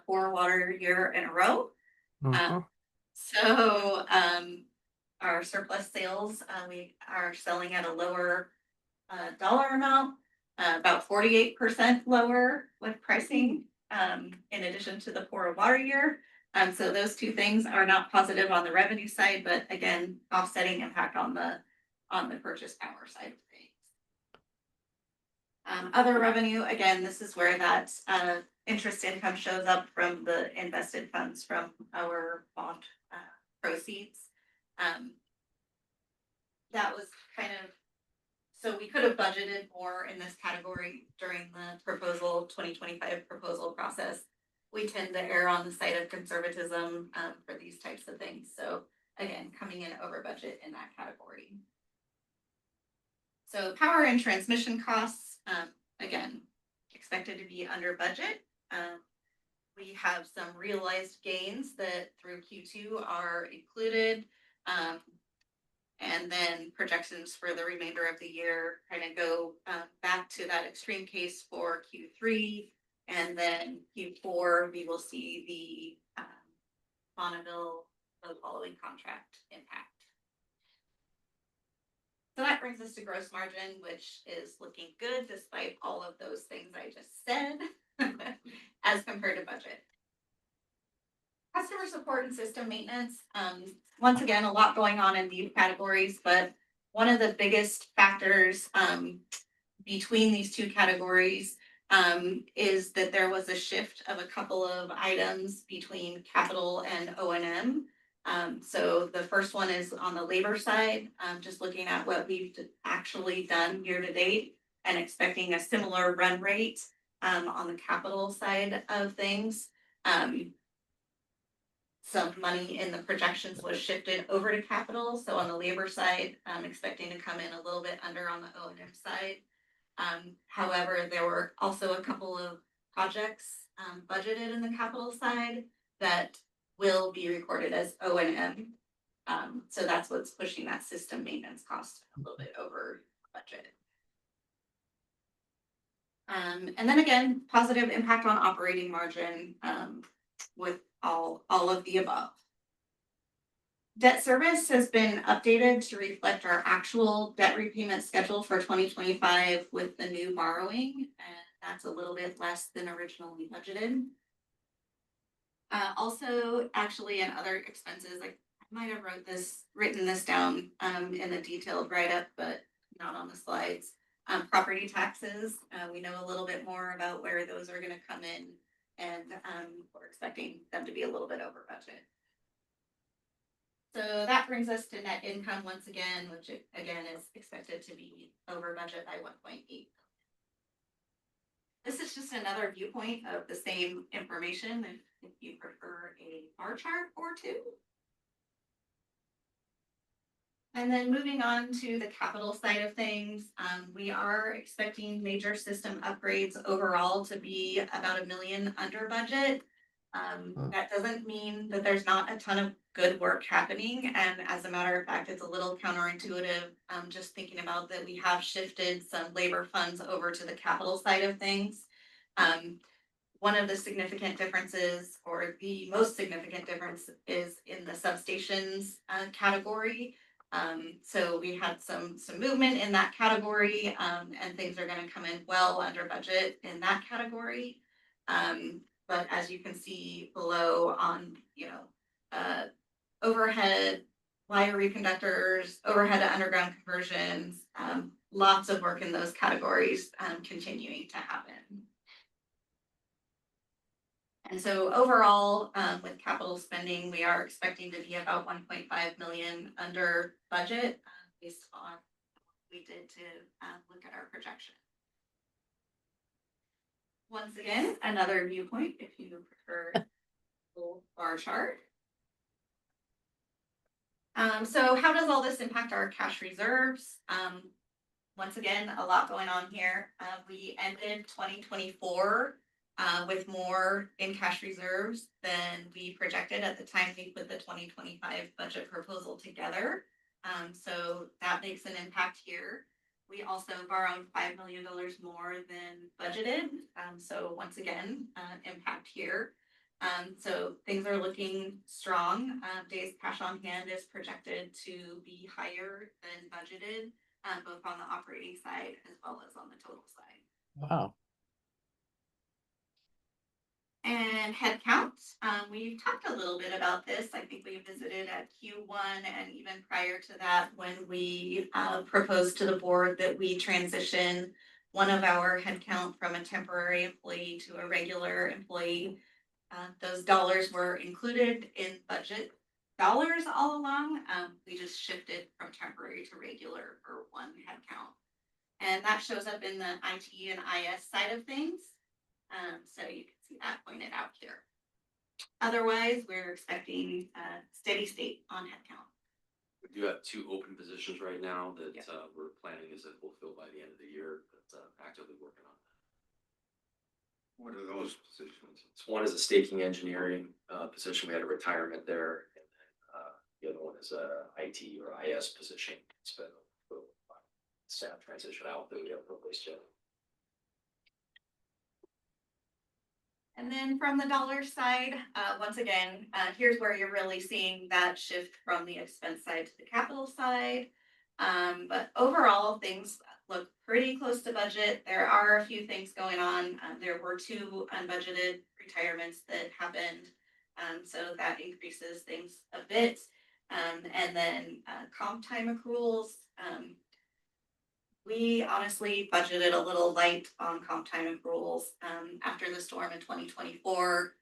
poor water year in a row. So our surplus sales, we are selling at a lower dollar amount, about 48% lower with pricing, in addition to the poor water year. So those two things are not positive on the revenue side, but again, offsetting impact on the purchase power side of things. Other revenue, again, this is where that interest income shows up from the invested funds from our bond proceeds. That was kind of, so we could have budgeted more in this category during the 2025 proposal process. We tend to err on the side of conservatism for these types of things. So again, coming in over budget in that category. So power and transmission costs, again, expected to be under budget. We have some realized gains that through Q2 are included. And then projections for the remainder of the year kind of go back to that extreme case for Q3. And then Q4, we will see the Bonneville following contract impact. So that brings us to gross margin, which is looking good despite all of those things I just said as compared to budget. Customer support and system maintenance. Once again, a lot going on in these categories, but one of the biggest factors between these two categories is that there was a shift of a couple of items between capital and O&M. So the first one is on the labor side, just looking at what we've actually done year to date and expecting a similar run rate on the capital side of things. Some money in the projections was shifted over to capital. So on the labor side, I'm expecting to come in a little bit under on the O&M side. However, there were also a couple of projects budgeted in the capital side that will be recorded as O&M. So that's what's pushing that system maintenance cost a little bit over budget. And then again, positive impact on operating margin with all of the above. Debt service has been updated to reflect our actual debt repayment schedule for 2025 with the new borrowing, and that's a little bit less than originally budgeted. Also, actually, in other expenses, I might have written this down, in a detailed write-up, but not on the slides. Property taxes, we know a little bit more about where those are gonna come in, and, we're expecting them to be a little bit over budget. So that brings us to net income once again, which again is expected to be over budget by 1.8. This is just another viewpoint of the same information, if you prefer a bar chart or two. And then moving on to the capital side of things, we are expecting major system upgrades overall to be about $1 million under budget. That doesn't mean that there's not a ton of good work happening, and as a matter of fact, it's a little counterintuitive. Just thinking about that we have shifted some labor funds over to the capital side of things. One of the significant differences, or the most significant difference, is in the substations category. So we had some movement in that category, and things are gonna come in well under budget in that category. But as you can see below on, overhead wire reconductors, overhead to underground conversions, lots of work in those categories, continuing to happen. And so overall, with capital spending, we are expecting to be about 1.5 million under budget, based on what we did to look at our projection. Once again, another viewpoint if you prefer full bar chart. So how does all this impact our cash reserves? Once again, a lot going on here. We ended 2024 with more in cash reserves than we projected at the time we put the 2025 budget proposal together. So that makes an impact here. We also borrowed $5 million more than budgeted. So once again, impact here. So things are looking strong. Days cash on hand is projected to be higher than budgeted, both on the operating side as well as on the total side. Wow. And headcount, we've talked a little bit about this. I think we visited at Q1 and even prior to that when we proposed to the board that we transition one of our headcount from a temporary employee to a regular employee. Those dollars were included in budget dollars all along. We just shifted from temporary to regular for one headcount. And that shows up in the IT and IS side of things. So you can see that pointed out here. Otherwise, we're expecting a steady state on headcount. We do have 2 open positions right now that Yeah. we're planning is that we'll fill by the end of the year, but actively working on that. What are those positions? So one is a staking engineering position. We had a retirement there, and then the other one is a IT or IS position. It's been a staff transition out that we haven't replaced yet. And then from the dollar side, once again, here's where you're really seeing that shift from the expense side to the capital side. But overall, things look pretty close to budget. There are a few things going on. There were 2 unbudgeted retirements that happened. So that increases things a bit. And then comp time accruals. We honestly budgeted a little light on comp time accruals after the storm in 2024.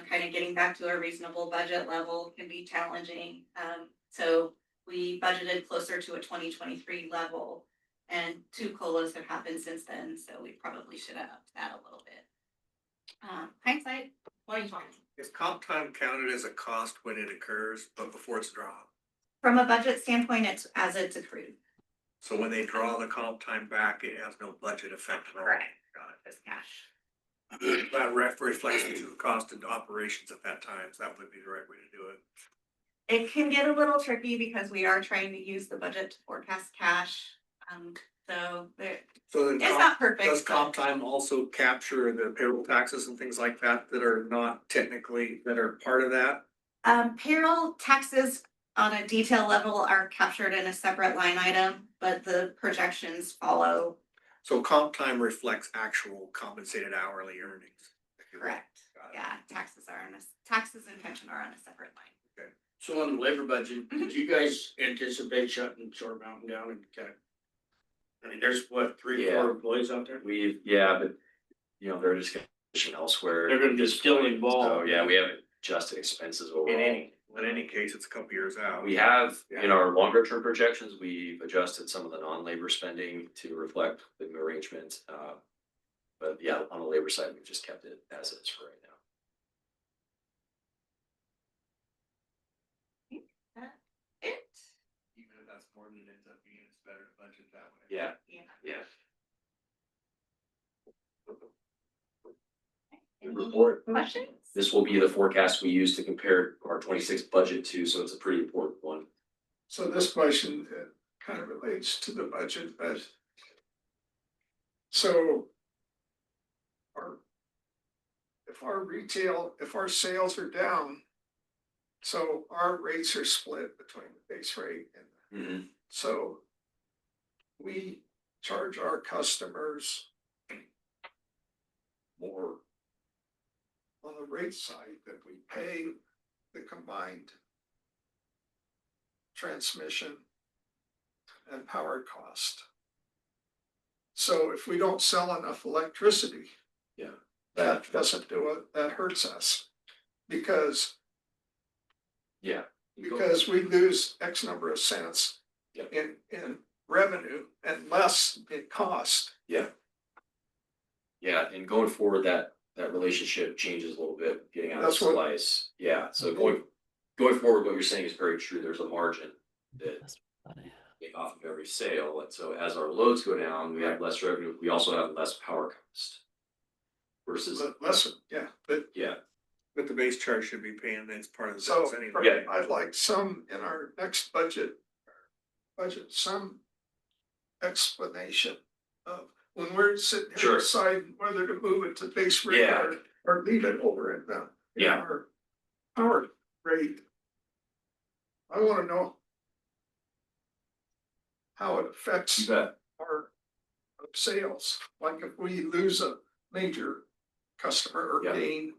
Kind of getting back to a reasonable budget level can be challenging. So we budgeted closer to a 2023 level, and 2 COLAs have happened since then. So we probably should have upped that a little bit. Hindsight, what are you talking? Is comp time counted as a cost when it occurs, but before it's drawn? From a budget standpoint, it's as it's accrued. So when they draw the comp time back, it has no budget effect at all? Correct. Got It's cash. it. That reflects the true cost of operations at that time, so that would be the right way to do it. It can get a little tricky because we are trying to use the budget to forecast cash. So So then it's not perfect. does but- comp time also capture the payroll taxes and things like that are not technically, that are part of that? Payroll taxes on a detail level are captured in a separate line item, but the projections follow. So comp time reflects actual compensated hourly earnings. Correct. Got it. Yeah, taxes and pension are on a separate line. So on the labor budget, did you guys anticipate shutting Short Mountain down and kind of? I mean, there's what, three, Yeah. 4 employees out there? But, you know, they're just gonna position elsewhere. They're gonna be at this still point. involved. So, yeah, we haven't adjusted expenses overall. In any case, it's a couple years out. We have, in our longer term projections, we've adjusted some of the non-labor spending to reflect the new arrangement. But yeah, on the labor side, we've just kept it as is for right now. It, Even if that's more than it ends up being, it's better to budget that way. Yeah, yeah. yeah. Any report. questions? This will be the forecast we use to compare our 26 budget to, so it's a pretty important one. So this question kind of relates to the budget, but. So. If our sales are down. So our rates are split between the base rate and, Mm-hmm. so. We charge our customers. More. On the rate side than we pay the combined. Transmission. And power cost. So if we don't sell enough electricity. Yeah. That doesn't do it, that hurts us. Because Yeah. we lose X number of cents. Yeah. In revenue and less in cost. Yeah. Yeah, and going forward, that relationship changes a little bit, getting out of That's what- slice. Yeah, so going forward, what you're saying is very true. There's a margin that make off of every sale, and so as our loads go down, we have less revenue. We also have less power cost. Versus, Less, yeah, but yeah, But the base charge should be paying, that's part of the so bills anyway. Yeah. I'd like some in our next budget. Some explanation of when we're sitting here Sure. deciding whether to move it to base rate Yeah. or leave it over in the. in Yeah. our power rate. I wanna know. How it affects you bet. our sales, like if we lose a major customer or Yeah. gain.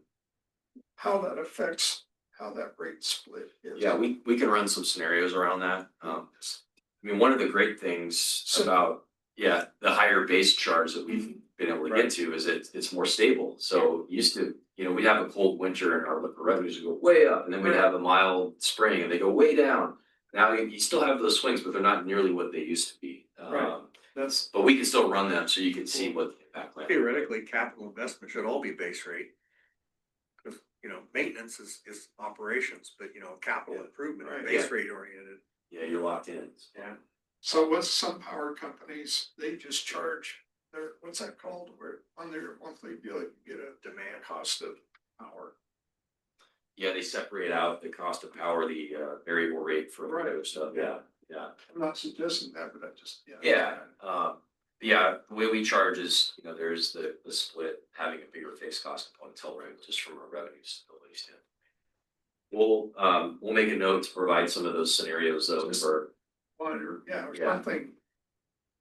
How that affects, how that rate split is. Yeah, we can run some scenarios around that. I mean, one of the great things So- about, the higher base charge that we've been able to get to is it's more stable. So used to, we'd have a cold winter and our liquor revenues would go way up, and then we'd have a mild spring and they go way down. Now you still have those swings, but they're not nearly what they used to be. Right. That's, But we can still run them so you can see what the impact might be. Theoretically, capital investment should all be base rate. Cause, maintenance is operations, but capital Yeah. improvement, Right. base rate oriented. Yeah, you're locked in. yeah. So with some power companies, they just charge their, what's that called, where on their monthly bill, you get a demand cost of power. Yeah, they separate out the cost of power, the variable rate for Right. other stuff. Yeah. I'm not suggesting that, but I just, yeah. Yeah, the way we charge is, there's the split, having a bigger fixed cost component till right, just from a revenue stability standpoint. We'll make a note to provide some of those scenarios though for, Or Yeah. something,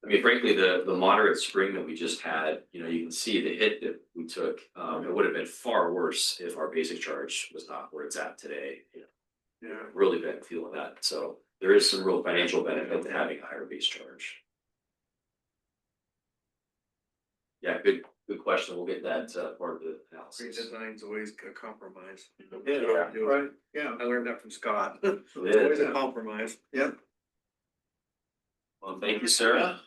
I mean, frankly, the moderate spring that we just had, you can see the hit that we took. It would have been far worse if our basic charge was not where it's at today. yeah. Really been feeling that, so there is some real financial benefit to having a higher base charge. Yeah, good question. We'll get that part of the analysis. Redesign's always a compromise. Yeah. Right, yeah. I learned that from Scott. It's It is. always a compromise. Yep. Well, thank you, Sarah.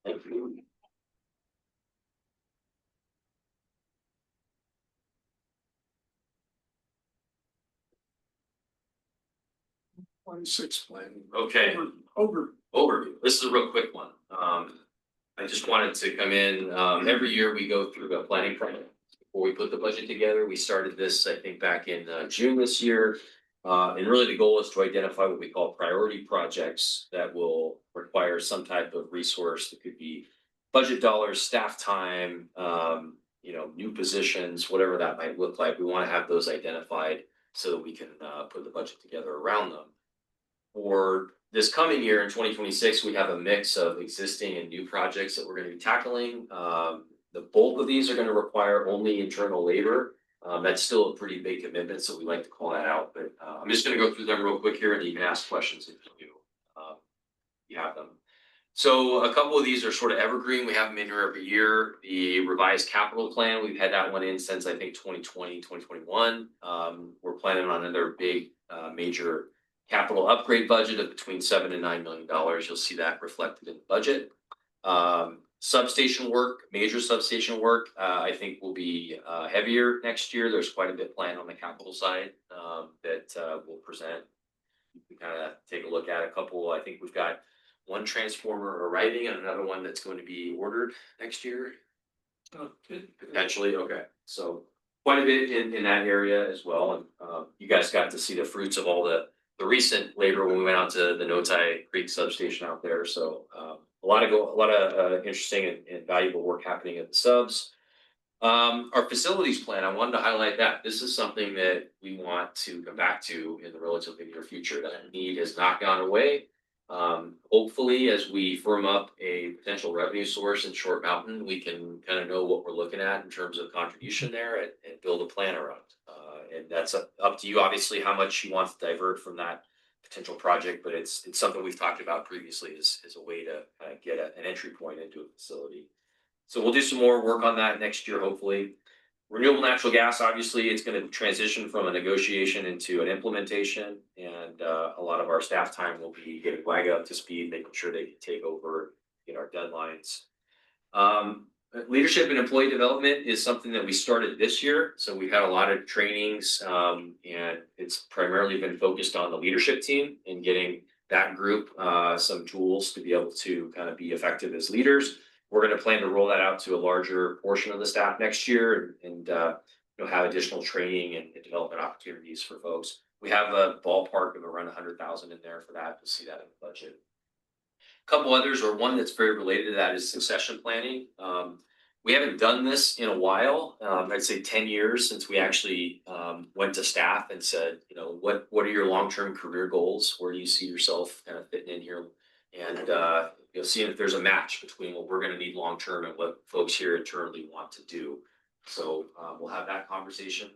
Thank you. Twenty-six planning. Okay. Over, Overview. This is a real quick one. I just wanted to come in, every year we go through the planning process. Before we put the budget together, we started this, I think, back in June this year. And really the goal is to identify what we call priority projects that will require some type of resource. That could be budget dollars, staff time, new positions, whatever that might look like. We want to have those identified so that we can put the budget together around them. For this coming year in 2026, we have a mix of existing and new projects that we're going to be tackling. The bulk of these are going to require only internal labor. That's still a pretty big commitment, so we like to call that out, but I'm just gonna go through them real quick here and you can ask questions if you have them. So a couple of these are sort of evergreen. We have them in here every year. The revised capital plan, we've had that one in since I think 2020, 2021. We're planning on another big major capital upgrade budget of between $7 and $9 million. You'll see that reflected in the budget. Substation work, major substation work, I think will be heavier next year. There's quite a bit planned on the capital side that we'll present. You can kind of take a look at a couple. I think we've got one transformer arriving and another one that's going to be ordered next year. Oh, good. Potentially, okay, so quite a bit in that area as well, and you guys got to see the fruits of all the recent labor when we went out to the Notai Creek substation out there, so a lot of interesting and valuable work happening at the subs. Our facilities plan, I wanted to highlight that this is something that we want to come back to in the relatively near future. That need has not gone away. Hopefully, as we firm up a potential revenue source in Short Mountain, we can kind of know what we're looking at in terms of contribution there and build a plan around. And that's up to you, obviously, how much you want to divert from that potential project, but it's something we've talked about previously as a way to get an entry point into a facility. So we'll do some more work on that next year, hopefully. Renewable natural gas, obviously, it's going to transition from a negotiation into an implementation, and a lot of our staff time will be getting WAG up to speed, making sure they can take over, get our deadlines. Leadership and employee development is something that we started this year, so we've had a lot of trainings, and it's primarily been focused on the leadership team and getting that group some tools to be able to kind of be effective as leaders. We're going to plan to roll that out to a larger portion of the staff next year and have additional training and development opportunities for folks. We have a ballpark of around 100,000 in there for that. You'll see that in the budget. A couple others, or one that's very related to that, is succession planning. We haven't done this in a while. I'd say 10 years since we actually went to staff and said, what are your long-term career goals? Where do you see yourself kind of fitting in here? And seeing if there's a match between what we're going to need long-term and what folks here internally want to do. So we'll have that conversation.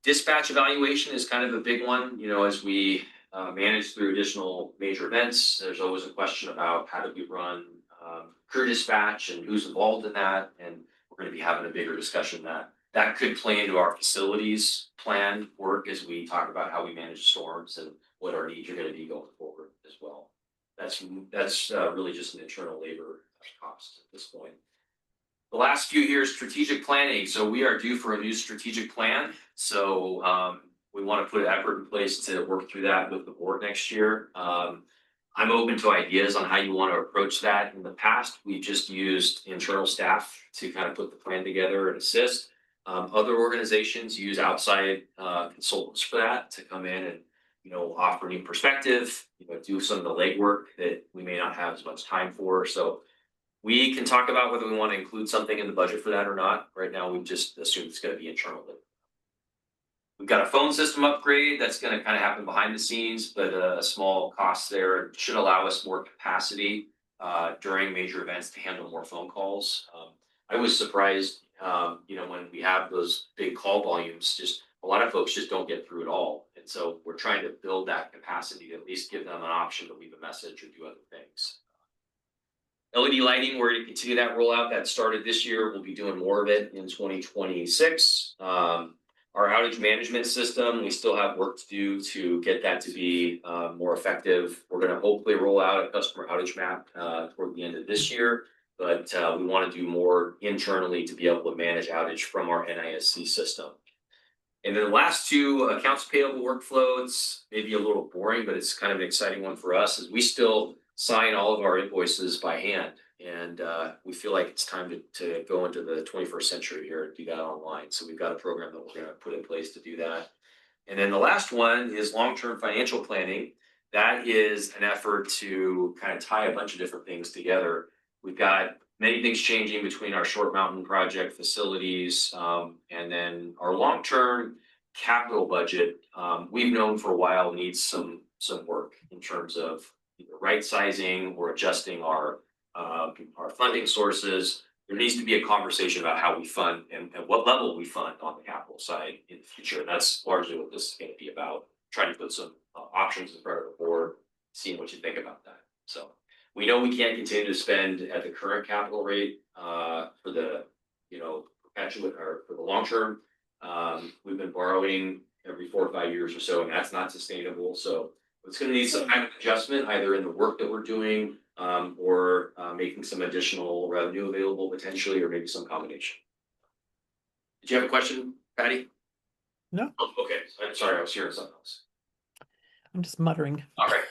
Dispatch evaluation is kind of a big one. As we manage through additional major events, there's always a question about how do we run crew dispatch and who's involved in that. And we're going to be having a bigger discussion that could play into our facilities plan work as we talk about how we manage storms and what our needs are going to be going forward as well. That's really just an internal labor cost at this point. The last few years, strategic planning. So we are due for a new strategic plan. So we want to put effort in place to work through that with the board next year. I'm open to ideas on how you want to approach that. In the past, we just used internal staff to kind of put the plan together and assist. Other organizations use outside consultants for that to come in and offer new perspective, do some of the legwork that we may not have as much time for. So we can talk about whether we want to include something in the budget for that or not. Right now, we just assume it's going to be internal. We've got a phone system upgrade that's going to kind of happen behind the scenes, but a small cost there. It should allow us more capacity during major events to handle more phone calls. I was surprised, when we have those big call volumes, just a lot of folks just don't get through at all. And so we're trying to build that capacity to at least give them an option to leave a message or do other things. LED lighting, we're going to continue that rollout that started this year. We'll be doing more of it in 2026. Our outage management system, we still have work to do to get that to be more effective. We're going to hopefully roll out a customer outage map toward the end of this year, but we want to do more internally to be able to manage outage from our NISC system. And then the last two, accounts payable workflow, it's maybe a little boring, but it's kind of an exciting one for us, is we still sign all of our invoices by hand. And we feel like it's time to go into the 21st century here and do that online. So we've got a program that we're going to put in place to do that. And then the last one is long-term financial planning. That is an effort to kind of tie a bunch of different things together. We've got many things changing between our Short Mountain project facilities and then our long-term capital budget. We've known for a while needs some work in terms of either right sizing or adjusting our funding sources. there needs to be a conversation about how we fund and at what level we fund on the capital side in the future. And that's largely what this is gonna be about, trying to put some options in front of the board, seeing what you think about that. So we know we can't continue to spend at the current capital rate for the, perpetual or for the long term. We've been borrowing every 4 or 5 years or so, and that's not sustainable. So it's gonna need some kind of adjustment, either in the work that we're doing, or making some additional revenue available potentially, or maybe some combination. Did you have a question, Patty? No. Oh, okay, I'm sorry, I was hearing something else. I'm just muttering. All right.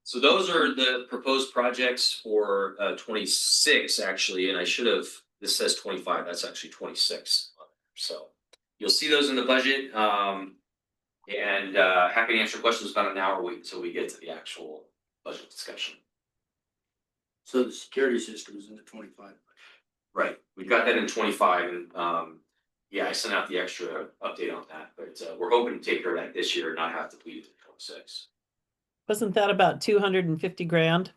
So those are the proposed projects for 26 actually, and I should have, this says 25, that's actually 26. So you'll see those in the budget. And happy to answer questions about an hour wait until we get to the actual budget discussion. So the security system is in the 25. Right, we've got that in 25 and yeah, I sent out the extra update on that, but we're hoping to take care of that this year and not have to bleed it to 26. Wasn't that about 250 grand?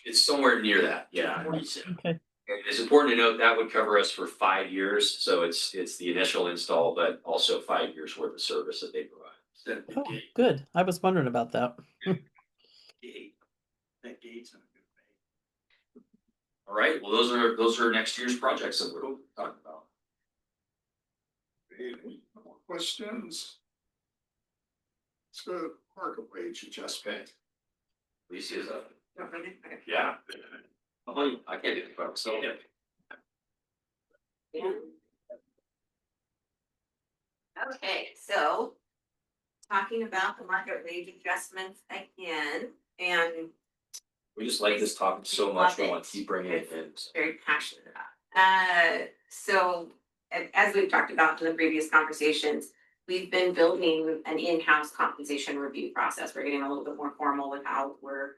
It's somewhere near that, yeah. 46. Okay. And it's important to note that would cover us for 5 years, so it's the initial install, but also 5 years worth of service that they provide. Oh, good. I was wondering about that. Gate. That gate's not good. All right, well, those are next year's projects that we're talking about. Any more questions? So market wage adjustment. Lisa is up. Yeah. Oh, I can't do it by myself. Okay, so talking about the market wage adjustments again, and We just like this topic so much, we want to keep bringing it in. very passionate about. So as we've talked about in the previous conversations, we've been building an in-house compensation review process. We're getting a little bit more formal with how we're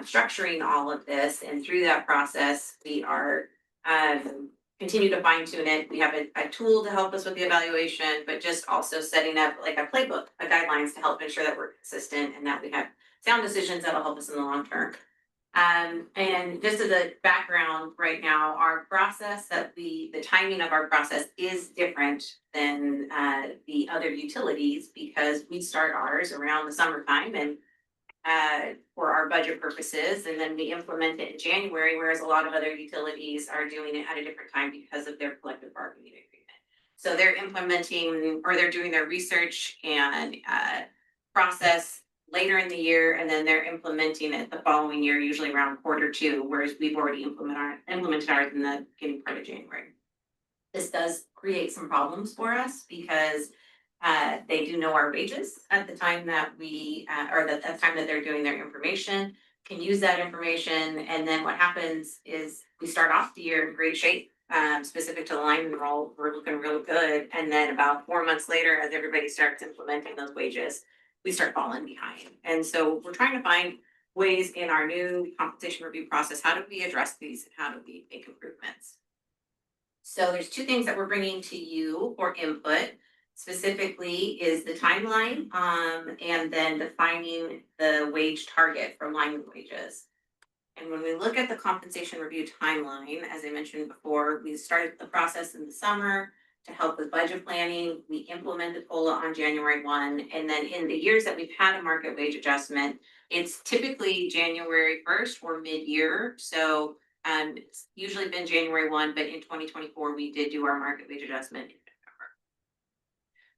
structuring all of this, and through that process, we are continue to fine tune it. We have a tool to help us with the evaluation, but just also setting up like a playbook, a guidelines to help ensure that we're consistent and that we have sound decisions that'll help us in the long term. And just as a background, right now, our process the timing of our process is different than the other utilities, because we start ours around the summertime and for our budget purposes, and then we implement it in January, whereas a lot of other utilities are doing it at a different time because of their collective bargaining agreement. So they're implementing, or they're doing their research and process later in the year, and then they're implementing it the following year, usually around Q2, whereas we've already implemented ours in the beginning part of January. This does create some problems for us because they do know our wages at the time that we, or at the time that they're doing their information, can use that information. And then what happens is we start off the year in great shape, specific to the lineman role, we're looking real good. And then about 4 months later, as everybody starts implementing those wages, we start falling behind. And so we're trying to find ways in our new compensation review process, how do we address these and how do we make improvements? So there's 2 things that we're bringing to you for input. Specifically is the timeline, and then defining the wage target for lineman wages. And when we look at the compensation review timeline, as I mentioned before, we started the process in the summer to help with budget planning. We implemented COLA on January 1, and then in the years that we've had a market wage adjustment, it's typically January 1st or mid-year. So it's usually been January 1, but in 2024, we did do our market wage adjustment.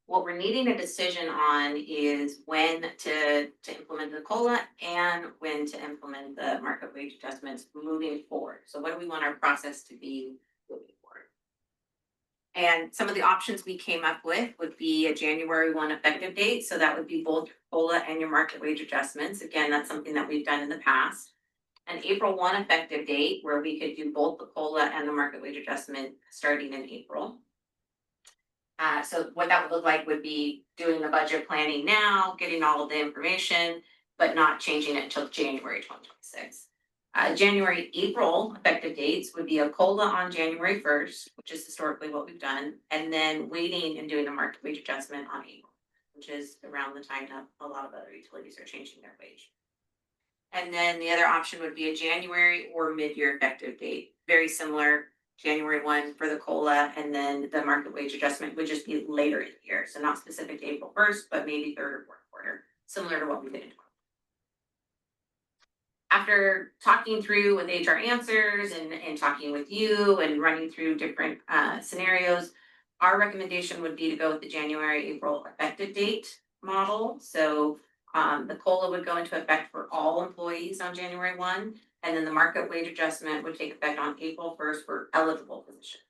What we're needing a decision on is when to implement the COLA and when to implement the market wage adjustments moving forward. So what do we want our process to be moving forward? And some of the options we came up with would be a January 1 effective date. So that would be both COLA and your market wage adjustments. Again, that's something that we've done in the past. An April 1 effective date where we could do both the COLA and the market wage adjustment starting in April. So what that would look like would be doing the budget planning now, getting all of the information, but not changing it until January 2026. April effective dates would be a COLA on January 1st, which is historically what we've done, and then waiting and doing a market wage adjustment on April, which is around the time that a lot of other utilities are changing their wage. And then the other option would be a January or mid-year effective date, very similar. January 1 for the COLA, and then the market wage adjustment would just be later in the year, so not specific to April 1st, but maybe third or fourth quarter, similar to what we did in 2020. After talking through with HR Answers and talking with you and running through different scenarios, our recommendation would be to go with the January, April effective date model. So the COLA would go into effect for all employees on January 1, and then the market wage adjustment would take effect on April 1st for eligible positions.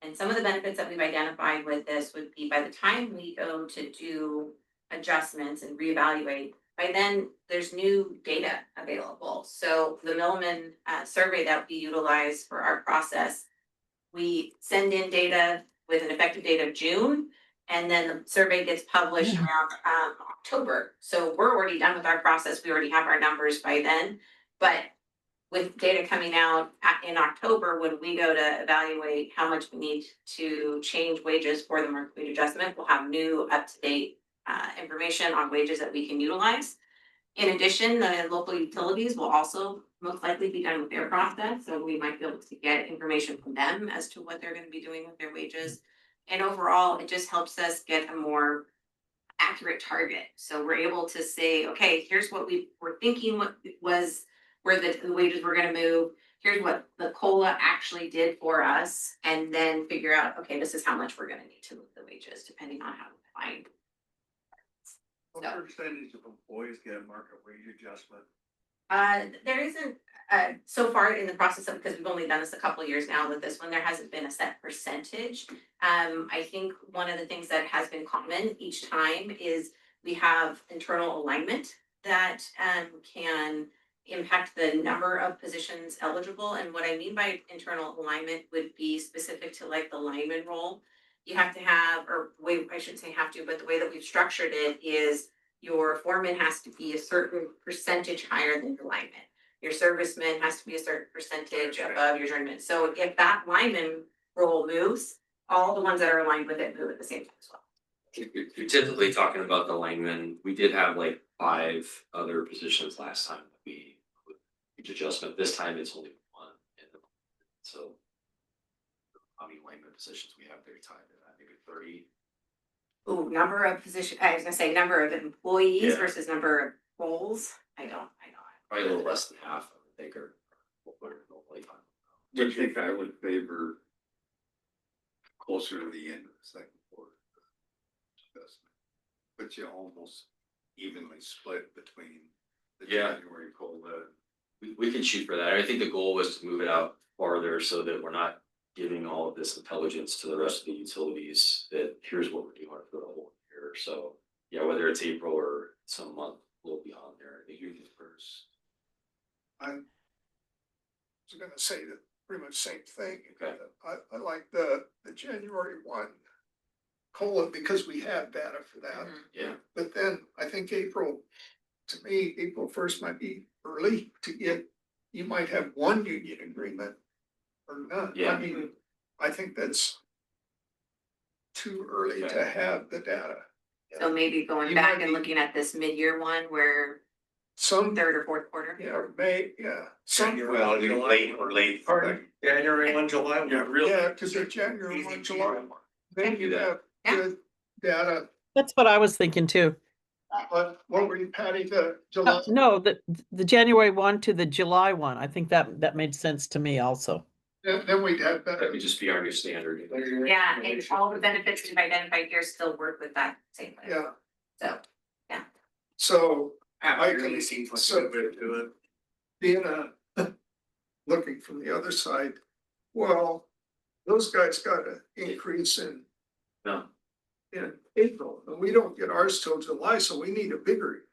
And some of the benefits that we've identified with this would be by the time we go to do adjustments and reevaluate, by then there's new data available. So the Milliman survey that we utilize for our process, we send in data with an effective date of June, and then the survey gets published around October. So we're already done with our process. We already have our numbers by then. But with data coming out in October, when we go to evaluate how much we need to change wages for the market wage adjustment, we'll have new up-to-date information on wages that we can utilize. In addition, the local utilities will also most likely be done with their process, so we might be able to get information from them as to what they're going to be doing with their wages. And overall, it just helps us get a more accurate target. So we're able to say, okay, here's what we were thinking what was where the wages were going to move. Here's what the COLA actually did for us, and then figure out, okay, this is how much we're going to need to move the wages depending on how we find. What percentage of employees get a market wage adjustment? There isn't, so far in the process of, because we've only done this a couple of years now with this one, there hasn't been a set percentage. I think one of the things that has been common each time is we have internal alignment that can impact the number of positions eligible. And what I mean by internal alignment would be specific to like the lineman role. You have to have, or way, I shouldn't say have to, but the way that we've structured it is your foreman has to be a certain percentage higher than your lineman. Your serviceman has to be a certain percentage above your journeyman. So if that lineman role moves, all the ones that are aligned with it move at the same time as well. You're typically talking about the lineman. We did have like 5 other positions last time that we each adjustment. This time it's only 1. So how many lineman positions we have there tied to that? Maybe 30. Ooh, number of position, I was gonna say number of employees Yeah. versus number of roles. I don't. Probably a little less than half, I would think, or what we're normally I think I would favor closer to the end of the second quarter. But you almost evenly split between the Yeah. January COLA. We can shoot for that. I think the goal was to move it out farther so that we're not giving all of this intelligence to the rest of the utilities that here's what we're doing for the whole year. So yeah, whether it's April or some month, we'll be on there. I think you first. I was gonna say the pretty much same thing. Okay. I like the January 1 COLA because we had data for that. Yeah. But then I think April, to me, April 1st might be early to get, you might have one union agreement or none. Yeah. I mean, I think that's too early Okay. to have the data. So maybe going You back might and be- looking at this mid-year one where Some, third or fourth quarter. yeah, May, yeah, some. Well, late. Pardon? January 1, July 1. Yeah, because they're January 1, July 1. Then you do that. have Yeah. good data. That's what I was thinking too. But what were you, Patty, the July? No, the January 1 to the July 1. I think that made sense to me also. Then we'd have That better. would just be our new standard. Yeah, and all the benefits we've identified here still work with that same way. Yeah, So, so It really seems like a good way to do it. being looking from the other side, well, those guys got an increase in No. April, and we don't get ours till July, so we need a bigger.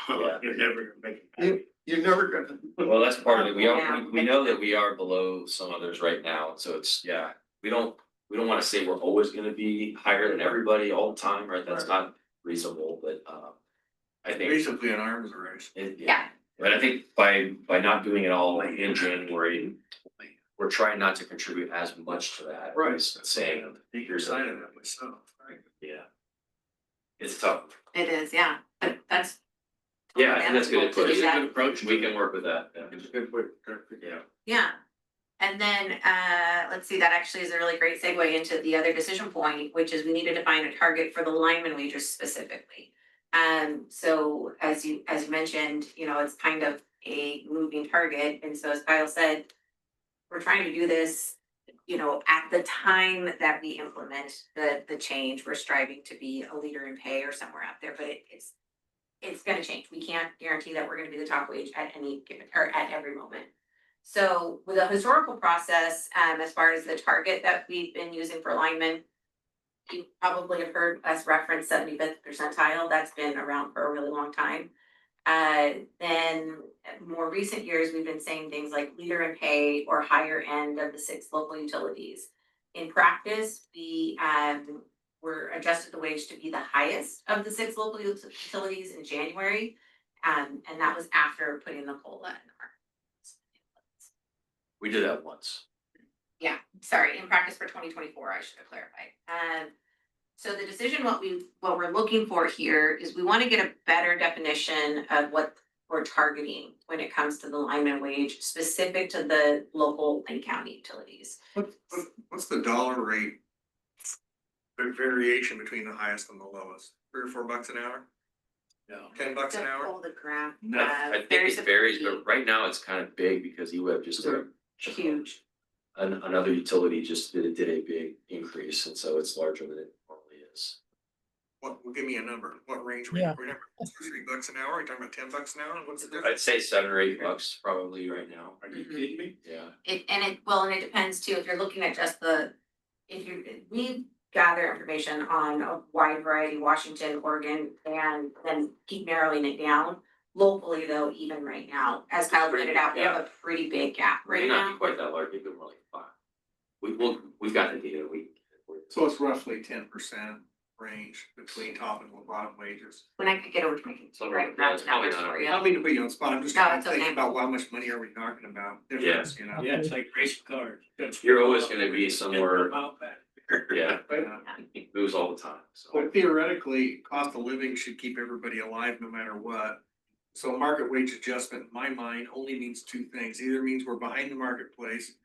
Yeah. You're never gonna make it. You're never gonna. Well, that's part of it. We Yeah. are, we know that we are below some others right now, so it's, yeah, we don't wanna say we're always gonna be higher than everybody all the time, right? That's not reasonable, but I think. Basically an arms race. yeah, But I think by not doing it all in January, we're trying not to contribute as much to that. Right. As saying, You're signing that myself, right? yeah. It's tough. it is, yeah, but that's. Yeah, I think that's good. To do It's a that. good approach. We can work with that. Yeah. It's a good way. Yeah. Yeah, And then, let's see, that actually is a really great segue into the other decision point, which is we need to define a target for the lineman wages specifically. So as you mentioned, you know, it's kind of a moving target, and so as Kyle said, we're trying to do this, you know, at the time that we implement the change, we're striving to be a leader in pay or somewhere out there, but it's gonna change. We can't guarantee that we're gonna be the top wage at any given, or at every moment. So with a historical process, as far as the target that we've been using for linemen, you probably have heard us reference 75th percentile. That's been around for a really long time. Then more recent years, we've been saying things like leader in pay or higher end of the 6 local utilities. In practice, we were adjusted the wage to be the highest of the 6 local utilities in January. And that was after putting the COLA in the market. We did that once. Yeah, sorry, in practice for 2024, I should have clarified. So the decision, what we're looking for here is we want to get a better definition of what we're targeting when it comes to the lineman wage specific to the local and county utilities. What's the dollar rate? The variation between the highest and the lowest, $3 or $4 an hour, No. $10 an hour? Pull the graph. I think it varies, but right now it's kind of big because EWEB just did Huge. another utility just did a big increase, and so it's larger than it normally is. What, well, give me a number, what range? Yeah. We're $3 an hour, are you talking about $10 an hour, what's the I'd difference? say $7 or $8 probably right now. Are you kidding me? Yeah. It depends too, if you're looking at just we gather information on a wide variety, Washington, Oregon, and then keep narrowing it down. Locally though, even right now, as Kyle pointed out, we have a pretty big gap May right not now. be quite that large, maybe more like 5. We've got the data, So it's roughly 10% range between top and bottom wages. When I could get over to my So, right, yeah, it's probably numbers not- for I you. don't mean to put you on the spot, I'm just No, trying it's to think okay. about how much money are we talking about, difference, you know? Yeah, it's like race cars. You're always gonna be somewhere, yeah, But it moves all the time, so. But theoretically, cost of living should keep everybody alive no matter what. So market wage adjustment, in my mind, only means 2 things, either means we're behind the marketplace.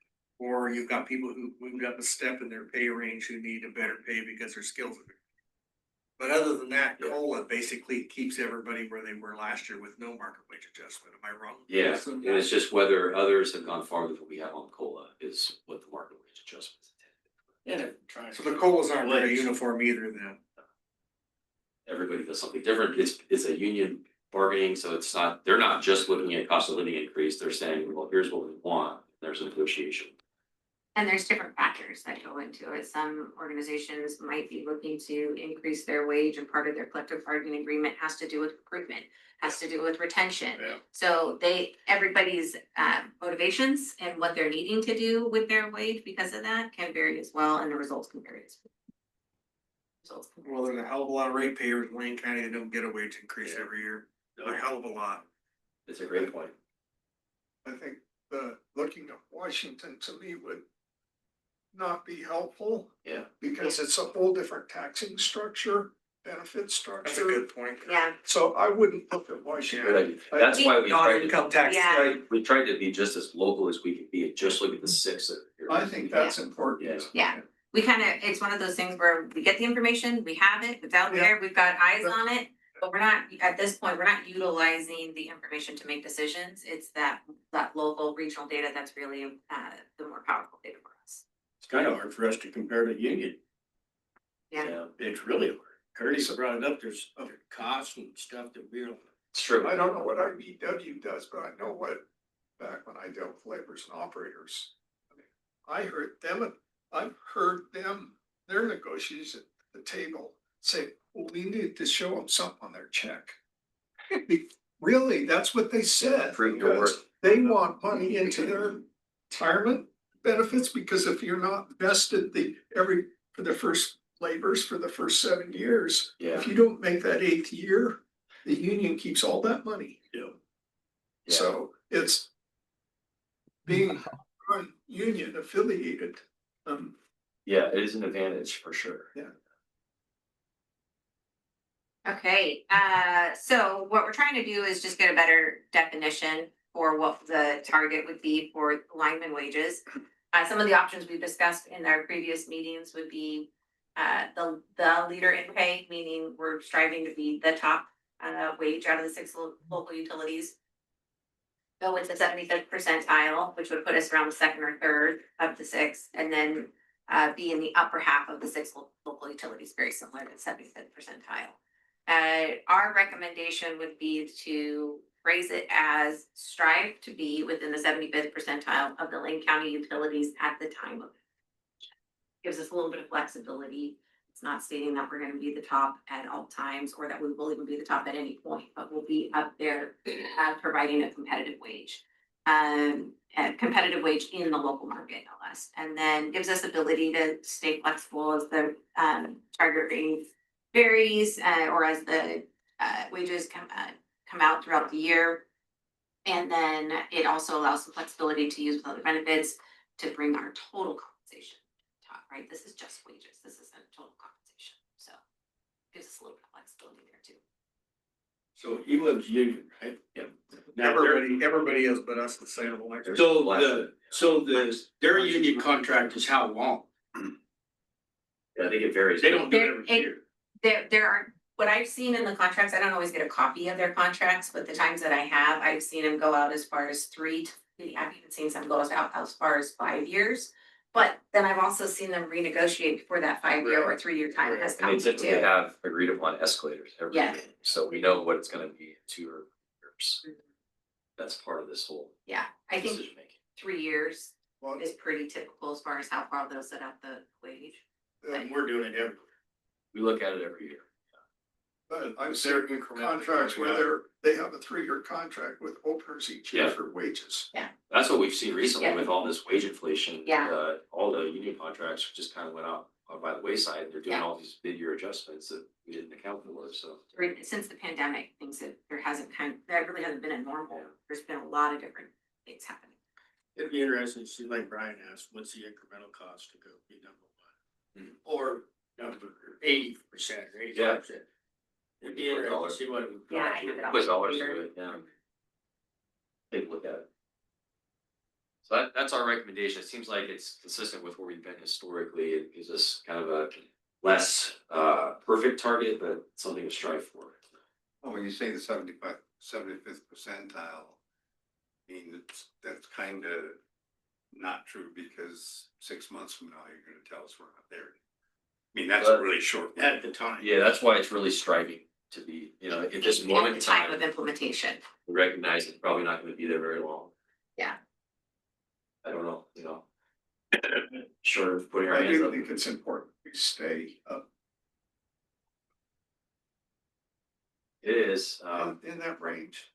Or you've got people who moved up a step in their pay range who need a better pay because their skills are. But other than that, COLA basically keeps everybody where they were last year with no market wage adjustment, am I wrong? Yeah, So- and it's just whether others have gone farther than we have on COLA is what the market wage adjustments intended. Yeah. So the COLAs aren't very Legs. uniform either then. Everybody does something different. It's a union bargaining, so they're not just looking at cost of living increase, they're saying, well, here's what we want. There's a negotiation. And there's different factors that go into it. Some organizations might be looking to increase their wage, and part of their collective bargaining agreement has to do with recruitment, has to do with retention. Yeah. So everybody's motivations and what they're needing to do with their wage because of that can vary as well, and the results can vary as well. Well, there's a hell of a lot of ratepayers in Wayne County that don't get a wage increase every year, a hell of a lot. It's a great point. I think looking at Washington to me would not be helpful. Yeah. Because it's a whole different taxing structure, benefit That's a structure. good point. Yeah, So I wouldn't look at Good Washington. idea. That's why we tried to, Non-income tax. Yeah. we tried to be just as local as we could be, and just look at the 6 that are here. I think that's important. yeah. We it's one of those things where we get the information, we have it, it's out there, we've got eyes on it. But we're not, at this point, we're not utilizing the information to make decisions. It's that local regional data that's really the more powerful data for us. It's kind of hard for us to compare to union. Yeah. It's really hard. Curtis brought it up, there's other costs and stuff that we don't. It's true. I don't know what IBW does, but I know what, back when I dealt with laborers and operators. I heard I've heard them, their negotiators at the table say, well, we need to show them something on their check. Really, that's what they said, Prove your because worth. they want money into their retirement benefits, because if you're not vested for the first laborers for the first 7 years, Yeah. if you don't make that 8th year, the union keeps all that money. Yeah. So it's being union affiliated. Yeah, it is an advantage for sure. Okay, so what we're trying to do is just get a better definition for what the target would be for lineman wages. Some of the options we've discussed in our previous meetings would be the leader in pay, meaning we're striving to be the top wage out of the 6 local utilities. Go with the 75th percentile, which would put us around the second or third of the 6, and then be in the upper half of the 6 local utilities, very similar to the 75th percentile. Our recommendation would be to phrase it as strive to be within the 75th percentile of the Lane County utilities at the time of. Gives us a little bit of flexibility. It's not stating that we're gonna be the top at all times, or that we will even be the top at any point, but we'll be up there providing a competitive wage. A competitive wage in the local market, no less, and then gives us ability to stay flexible as the target rate varies, or as the wages come out throughout the year. And then it also allows some flexibility to use with other benefits to bring our total compensation top, right? This is just wages, this isn't total compensation, so gives us a little bit of flexibility there too. So EWeb's union, right? Yeah. Now, Everybody is but us, the same electric. their union contract is how long? Yeah, I think it varies. They don't do it There- every year. There are, what I've seen in the contracts, I don't always get a copy of their contracts, but the times that I have, I've seen them go out as far as 3 to, I've even seen some go out as far as 5 years. But then I've also seen them renegotiate before that 5-year or 3-year time has And come they to typically too. have agreed upon escalators every Yeah. year, so we know what it's gonna be in 2 or 3 years. That's part of this whole Yeah, I think decision making. 3 years Well, is pretty typical as far as how far they'll set up the wage. And we're doing it every. We look at it every year. but I've They're seen incrementally contracts going where up. they have a 3-year contract with openers each year Yeah. for wages. That's what we've seen recently Yeah. with all this wage inflation. Yeah. All the union contracts just kind of went out by the wayside. They're doing Yeah. all these mid-year adjustments that we didn't account for, so. Since the pandemic, things that there really hasn't been a normal, there's been a lot of different things happening. It'd be interesting to see, like Brian asked, what's the incremental cost to go be number one? Mhm. Or number 80% or 85%. It'd be interesting to see what it would Yeah, I cost. have it all. Put dollars to it, yeah. Take a look at it. So that's our recommendation. It seems like it's consistent with where we've been historically. It gives us kind of a less perfect target, but something to strive for. Oh, when you say the 75th percentile, I mean, that's kind of not true, because 6 months from now, you're gonna tell us we're not there. I mean, that's But- really short. At the time. Yeah, that's why it's really striving to be, at this At moment the in time time, of implementation. we recognize it's probably not gonna be there very long. Yeah. I don't know. Sure, putting our I hands do up. think it's important we stay up It is, in that range.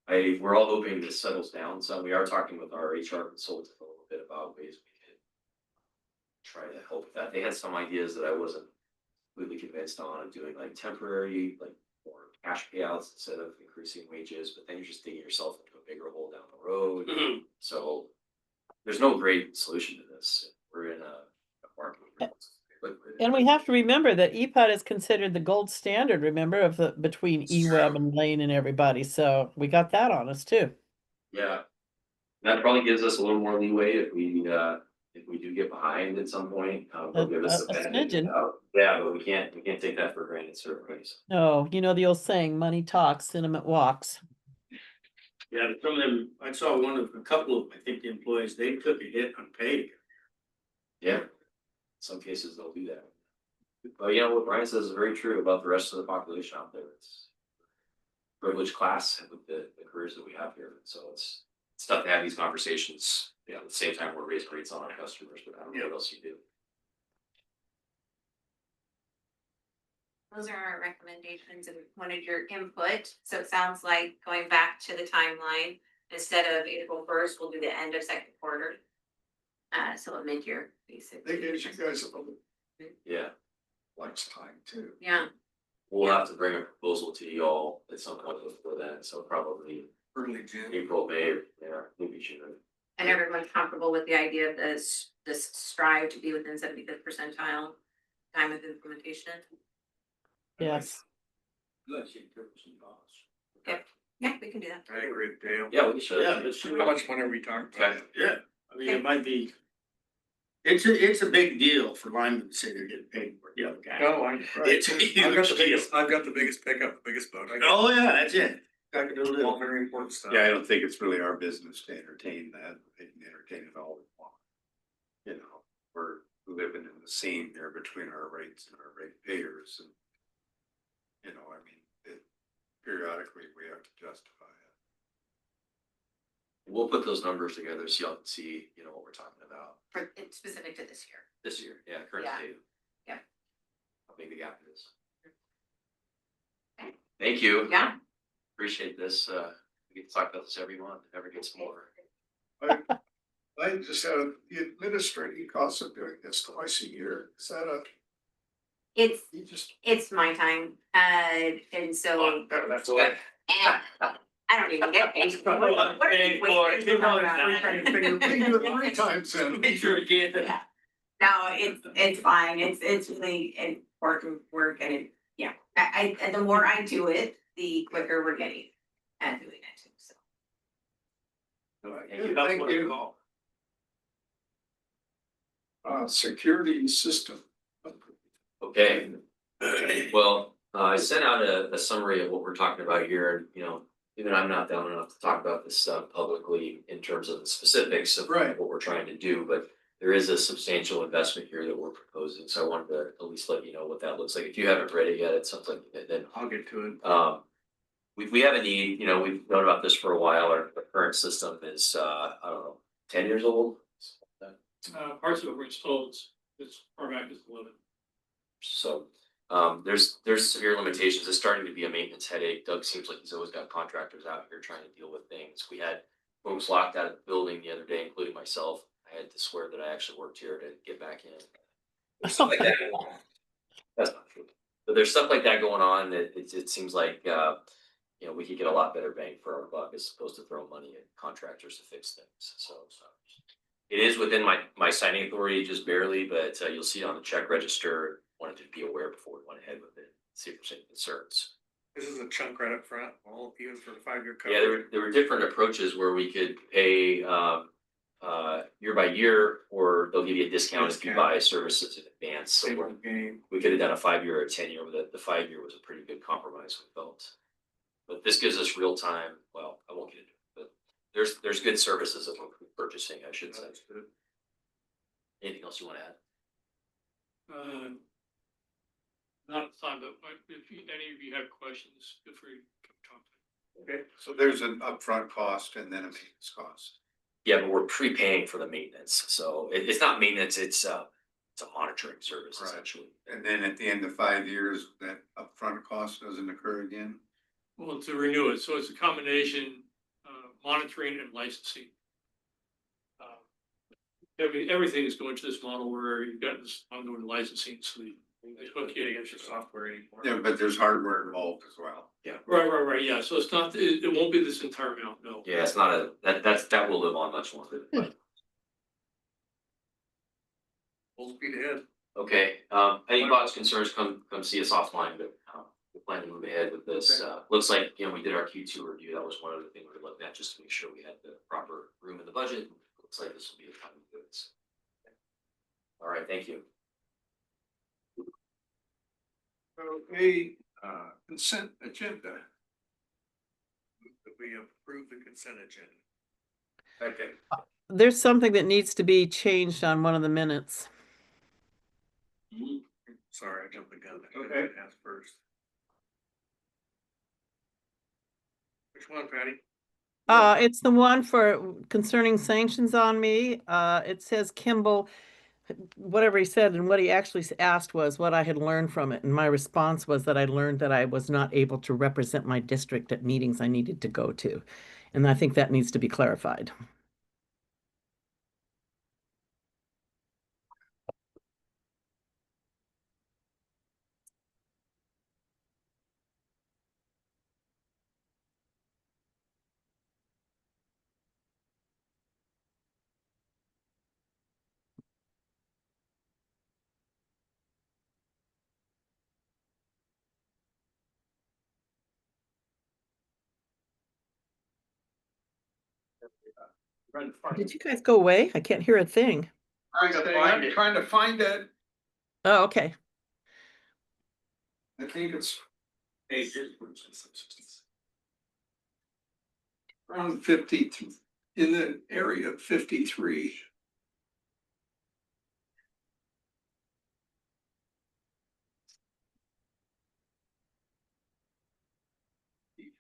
we're all hoping this settles down, so we are talking with our HR consultant a little bit about ways we could try to help with that. They had some ideas that I wasn't completely convinced on, doing like temporary, like more cash payouts instead of increasing wages, but then you're just digging yourself into a bigger hole down the road. Mhm. So there's no great solution to this. We're in a market. where it's liquid. And we have to remember that EPOD is considered the gold standard, remember, between eWeb and Lane and everybody, so we got that on us too. Yeah. That probably gives us a little more leeway if we do get behind at some point, they'll give us A the benefit. smidgen. Yeah, but we can't take that for granted, certainly. So. No, you know the old saying, money talks, cinnamon walks. Yeah, but some of them, I saw a couple of, I think the employees, they took a hit on pay. Yeah, in some cases they'll do that. But what Brian says is very true about the rest of the population out there. It's privileged class with the careers that we have here. So it's tough to have these conversations, at the same time we're raising rates on our customers, but I don't know what else you do. Those are our recommendations and wanted your input. So it sounds like going back to the timeline, instead of April 1st, we'll do the end of second quarter. So a mid-year, basically. They gives you guys a little Yeah, flex time too. Yeah, we'll have to bring a proposal to y'all at some point before then, so probably Early June. April, May, maybe June. and everyone's comfortable with the idea of this strive to be within 75th percentile time of implementation. Yes. Let's see, there was some costs. Okay. Yeah, we can do that. I agree with Dale. Yeah, we should. Yeah, let's do How it. much whenever we talk about it. Yeah, I mean, it might be. It's a big deal for linemen to say they're getting paid for the other guy. No, It's a huge deal. I've got the biggest pickup, the biggest boat. Oh, yeah, that's it. All very important stuff. Yeah, I don't think it's really our business to entertain that, they can entertain it all we want. You know, we're living in the seam there between our rates and our rate payers and. You know, I mean, periodically we have to justify it. We'll put those numbers together so y'all can see, what we're talking about For, it's specific to this year. this year. Yeah, current Yeah. state. Yeah. How big the gap is. Okay. Thank you. Yeah. Appreciate this. We get to talk about this every month. It never gets more. I just had the administrative costs of doing this twice a year. Is that It's, you just? it's my time, and so. That's what. I don't even get paid. What are you waiting for? Three times in. Make sure again. Yeah. No, it's fine. It's really important work and and the more I do it, the quicker we're getting at doing it too, so. Thank you. Security system. Okay. Well, I sent out a summary of what we're talking about here, and even I'm not down enough to talk about this stuff publicly in terms of the specifics of Right. what we're trying to do, but there is a substantial investment here that we're proposing, so I wanted to at least let you know what that looks like. If you haven't read it yet, it sounds like then I'll get to it. we have a need, we've known about this for a while. Our current system is I don't know, 10 years old. Parts of it were installed as far back as 11. So there's severe limitations. It's starting to be a maintenance headache. Doug seems like he's always got contractors out here trying to deal with things. We had folks locked out of the building the other day, including myself. I had to swear that I actually worked here to get back in. There's stuff like that. That's not true. But there's stuff like that going on that it seems like we could get a lot better bang for our buck as opposed to throw money at contractors to fix things. So it is within my signing authority just barely, but you'll see it on the check register. Wanted to be aware before we went ahead with it. See if there's any concerns. This is a chunk right up front, all even for the 5-year cover. Yeah, there were different approaches where we could pay year by year, or they'll give you a discount if you buy services in advance. So Same old game. we could have done a 5-year or 10-year, but the 5-year was a pretty good compromise, we felt. But this gives us real time. Well, I won't get into it, but there's good services that we're purchasing, I should say. Anything else you want to add? Not at the time, but if any of you have questions, feel free to come talk to me. Okay, so there's an upfront cost and then a maintenance cost. Yeah, but we're prepaying for the maintenance, so it's not maintenance. It's a monitoring service Right. essentially. And then at the end of 5 years, that upfront cost doesn't occur again? Well, to renew it, so it's a combination, monitoring and licensing. Everything is going to this model where you've got this ongoing licensing, so they hook you against your software anymore. Yeah, but there's hardware involved as well. Right, yeah, so it's not, it won't be this entire amount, no. Yeah, it's not that will live on much longer. But, Full speed ahead. okay, any thoughts, concerns, come see us offline, but we plan to move ahead with this. Looks like, we did our Q2 review. That was one of the things we were looking at just to make sure we had the proper room in the budget. Looks like this will be the time to do it. All right, thank you. Okay, consent agenda. That we approve the consent agenda. Okay. There's something that needs to be changed on one of the minutes. Sorry, I jumped the gun. Okay. Ask first. Which one, Patty? It's the one for concerning sanctions on me. It says Kimball, whatever he said, and what he actually asked was what I had learned from it. And my response was that I learned that I was not able to represent my district at meetings I needed to go to. And I think that needs to be clarified. Trying to find Did you guys go away? I can't hear a thing. Trying to find it. Trying to find it. Oh, okay. I think it's around 50, in the area of 53.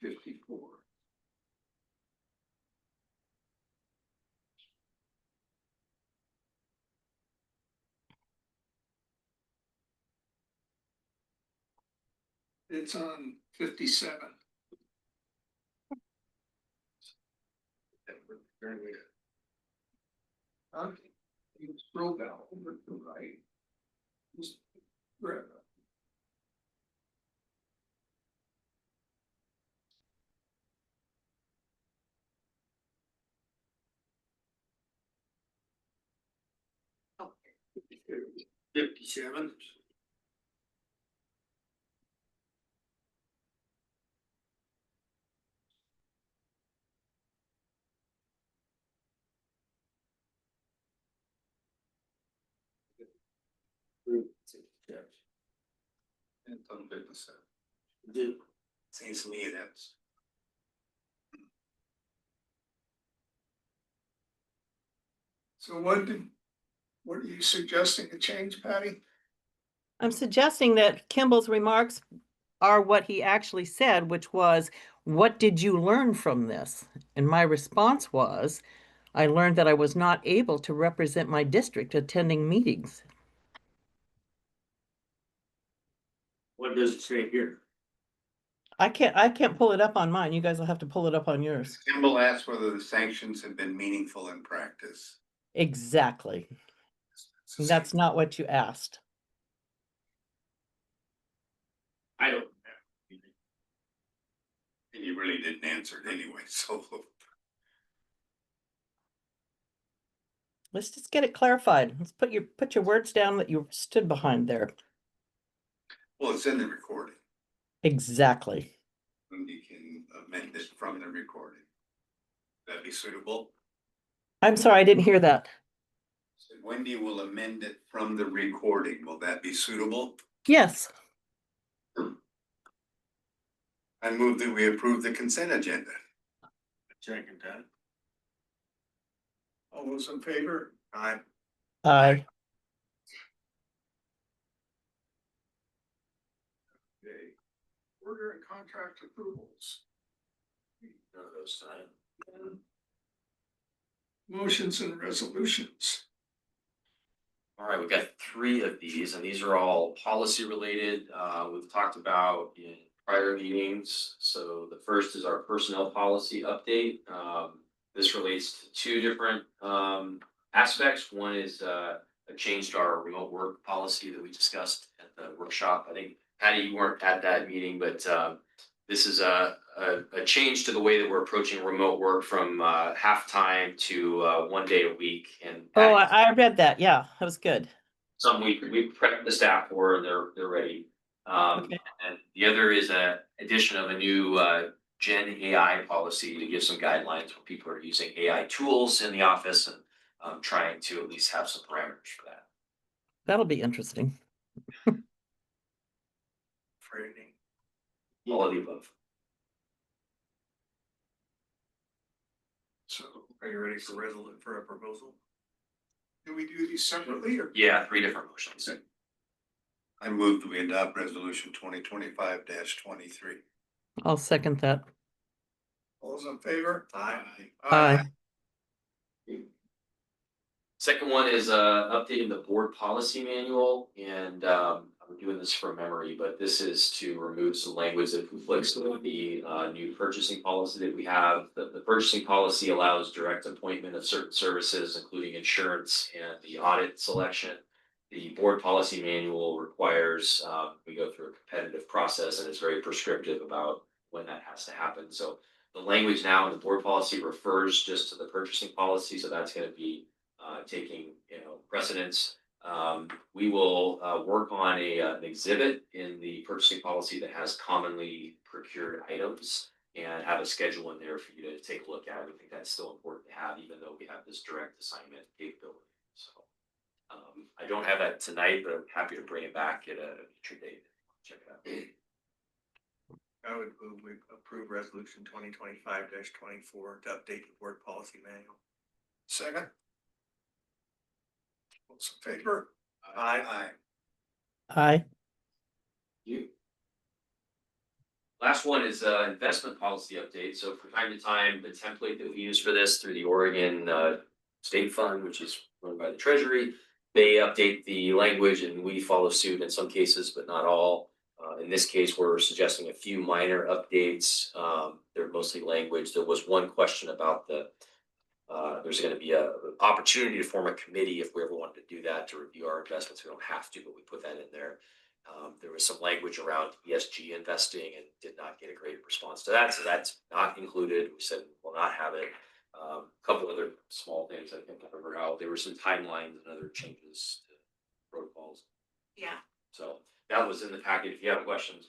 $54. It's on 57. Okay, you scroll down over to the right. Just grab it. Oh, 57. It's on 57. Do- Seems to me that's. So what are you suggesting to change, Patty? I'm suggesting that Kimball's remarks are what he actually said, which was, what did you learn from this? And my response was, I learned that I was not able to represent my district attending meetings. What does it say here? I can't pull it up on mine. You guys will have to pull it up on yours. Kimball asked whether the sanctions have been meaningful in practice. Exactly. That's not what you asked. I don't. And you really didn't answer it anyway, so. Let's just get it clarified. Let's put your words down that you stood behind there. Well, it's in the recording, Exactly. and you can amend it from the recording. That'd be suitable. I'm sorry, I didn't hear that. So Wendy will amend it from the recording. Will that be suitable? Yes. I move that we approve the consent agenda. Second that. All those in favor? Aye. Aye. Okay. Order and contract approvals. None of those signed. Motions and resolutions. All right, we've got 3 of these, and these are all policy related. We've talked about in prior meetings. So the first is our personnel policy update. This relates to 2 different aspects. One is a change to our remote work policy that we discussed at the workshop. I think, Patty, you weren't at that meeting, but this is a change to the way that we're approaching remote work from half-time to 1 day a week. And Oh, I read that. Yeah, that was good. some we prepped the staff for, and they're ready. Okay. And the other is a addition of a new Gen AI policy to give some guidelines when people are using AI tools in the office, and trying to at least have some parameters for that. That'll be interesting. Frightening. All of the above. So Are you ready for a proposal? do we do these separately or? Yeah, 3 different motions. I move that we adopt resolution 2025-23. I'll second that. All those in favor? Aye. Aye. Second one is updating the board policy manual, and I'm doing this from memory, but this is to remove some language that conflicts with the new purchasing policy that we have. The purchasing policy allows direct appointment of certain services, including insurance and the audit selection. The board policy manual requires we go through a competitive process, and it's very prescriptive about when that has to happen. So the language now in the board policy refers just to the purchasing policy, so that's going to be taking precedence. We will work on an exhibit in the purchasing policy that has commonly procured items. and have a schedule in there for you to take a look at. I think that's still important to have, even though we have this direct assignment capability. So I don't have that tonight, but I'm happy to bring it back at a future date. Check it out. I would move we approve resolution 2025-24 to update the board policy manual. Second. Those in favor? Aye. Aye. You. Last one is investment policy update. So from time to time, the template that we use for this through the Oregon State Fund, which is run by the Treasury, they update the language and we follow suit in some cases, but not all. In this case, we're suggesting a few minor updates. They're mostly language. There was one question about there's going to be a opportunity to form a committee if we ever wanted to do that to review our investments. We don't have to, but we put that in there. There was some language around ESG investing and did not get a great response to that. So that's not included. We said we'll not have it. A couple other small things I think I remember how there were some timelines and other changes to protocols. Yeah. So that was in the packet. If you have questions,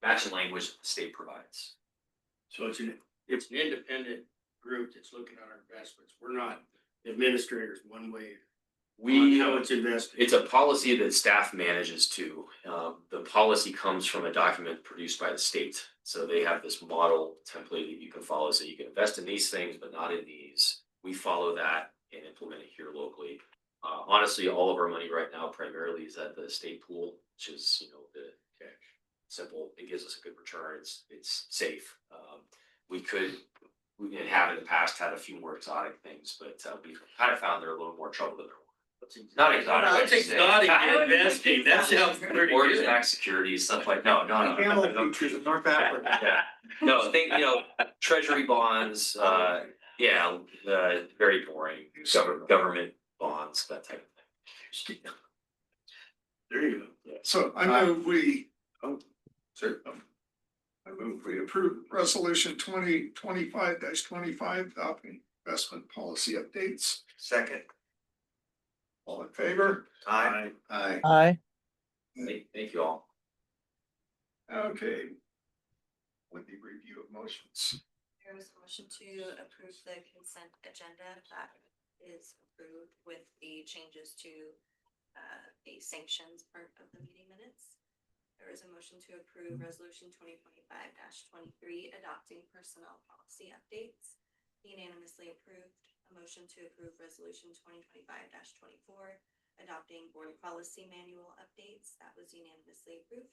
matching language that the state provides. So it's an independent group that's looking at our investments. We're not administrators one way. On how it's invested. It's a policy that staff manages too. The policy comes from a document produced by the state. So they have this model template that you can follow. So you can invest in these things, but not in these. We follow that and implement it here locally. Honestly, all of our money right now primarily is at the state pool, which is, the simple. It gives us a good return. It's safe. We have in the past had a few more exotic things, but we've kind of found they're a little more trouble than they're worth. Not exotic. That's exotic investing. That sounds pretty Mortgage good. backed securities, stuff like, no. Camel futures in North Africa. Yeah, no, think, treasury bonds, very boring, government bonds, that type of thing. There you go. So I move we, I move we approve resolution 2025-25 adopting investment policy updates. Second. All in favor? Aye. Aye. Aye. Thank you all. Okay. With the review of motions. There was a motion to approve the consent agenda that is approved with the changes to the sanctions part of the meeting minutes. There is a motion to approve resolution 2025-23 adopting personnel policy updates. Unanimously approved. A motion to approve resolution 2025-24 adopting board policy manual updates. That was unanimously approved.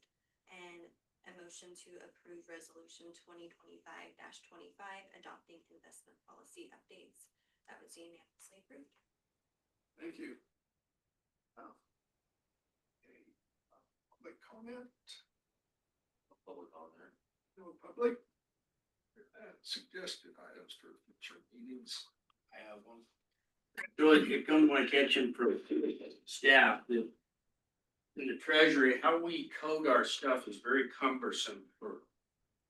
And a motion to approve resolution 2025-25 adopting investment policy updates. That was unanimously approved. Thank you. Public comment? Public on there. No public? Suggested items for future meetings. I have one. So it come to my attention for staff that in the treasury, how we code our stuff is very cumbersome for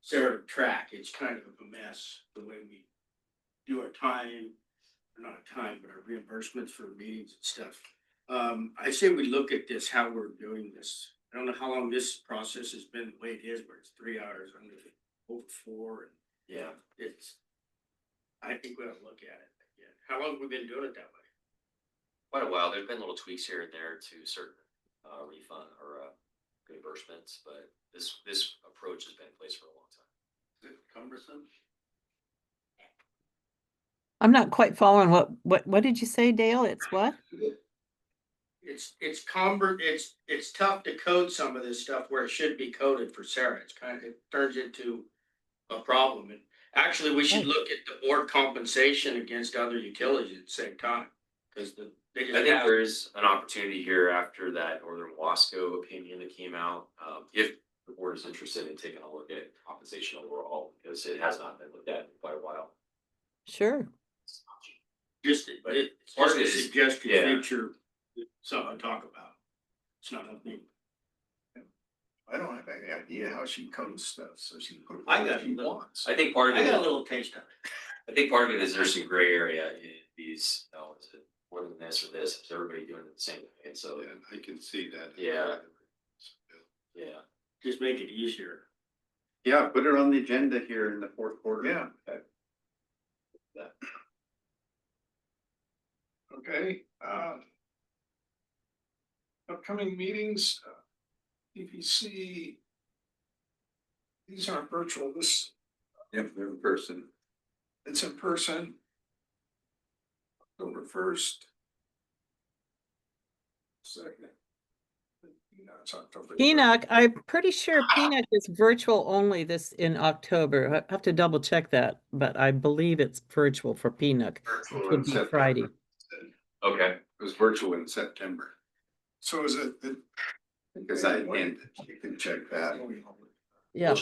Sarah to track. It's kind of a mess, the way we do our time, or not time, but our reimbursements for meetings and stuff. I say we look at this, how we're doing this. I don't know how long this process has been the way it is, but it's 3 hours under over 4 and Yeah. I think we ought to look at it again. How long have we been doing it that way? Quite a while. There's been little tweaks here and there to certain refund or reimbursements, but this approach has been in place for a long time. Is it cumbersome? I'm not quite following what did you say, Dale? It's what? It's tough to code some of this stuff where it should be coded for Sarah. It turns into a problem. And actually, we should look at the board compensation against other utilities at the same time. Cause they I just think have, there is an opportunity here after that Northern Wasco opinion that came out. If the board is interested in taking a look at compensation overall, because it has not been looked at in quite a while. Sure. just, But it's part just of a it is- suggestion, yeah. future, something to talk about. It's not a thing. I don't have any idea how she codes stuff, so she can put I what got she it. wants. I think part of I it, got a little taste of it. I think part of it is there's some gray area in these, is it more than this or this? Is everybody doing it the same way? And so, Yeah, I can see that. Yeah. yeah. Just make it easier. Yeah, put it on the agenda here in the fourth quarter. Yeah. Okay, upcoming meetings, PPC. These aren't virtual, this, Yep, in person. it's in person. October 1st. Second. No, it's October 3rd. Peanut, I'm pretty sure Peanut is virtual only this in October. I have to double check that, but I believe it's virtual for Peanut, which Virtual in would be September. Friday. Okay, It was virtual in September, So is it? because I attended, you can check that. Yeah,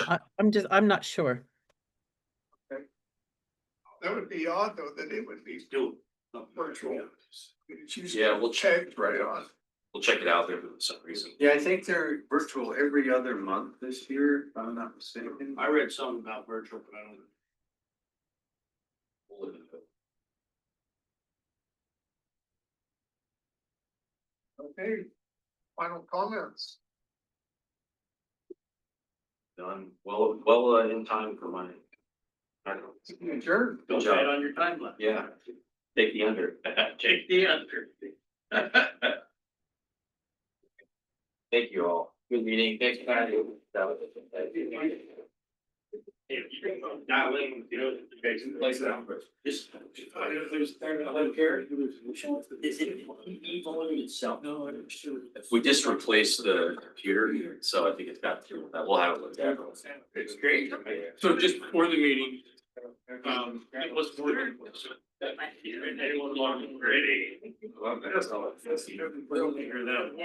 I'm not sure. That would be odd though, that it would be Do. virtual. It's usually Yeah, we'll checked right on. we'll check it out there for some reason. Yeah, I think they're virtual every other month this year, if I'm not mistaken. I read something about virtual, but I don't. We'll look into it. Okay, final comments. Done, well, in time for my. I don't know. Adjourned. Good Don't write job. on your timeline. Yeah, take the under. Take the under. Thank you all. Good meeting. Thanks, Patty. That was If you can dial in, you know, you guys can place it out, but just. There's, I don't care. Is it volume itself? No, I'm sure. We just replaced the computer, so I think it's got through that. We'll have it looked at. It's great. So just before the meeting, it was more than. Anyone want to ready? Love that. We'll figure it out.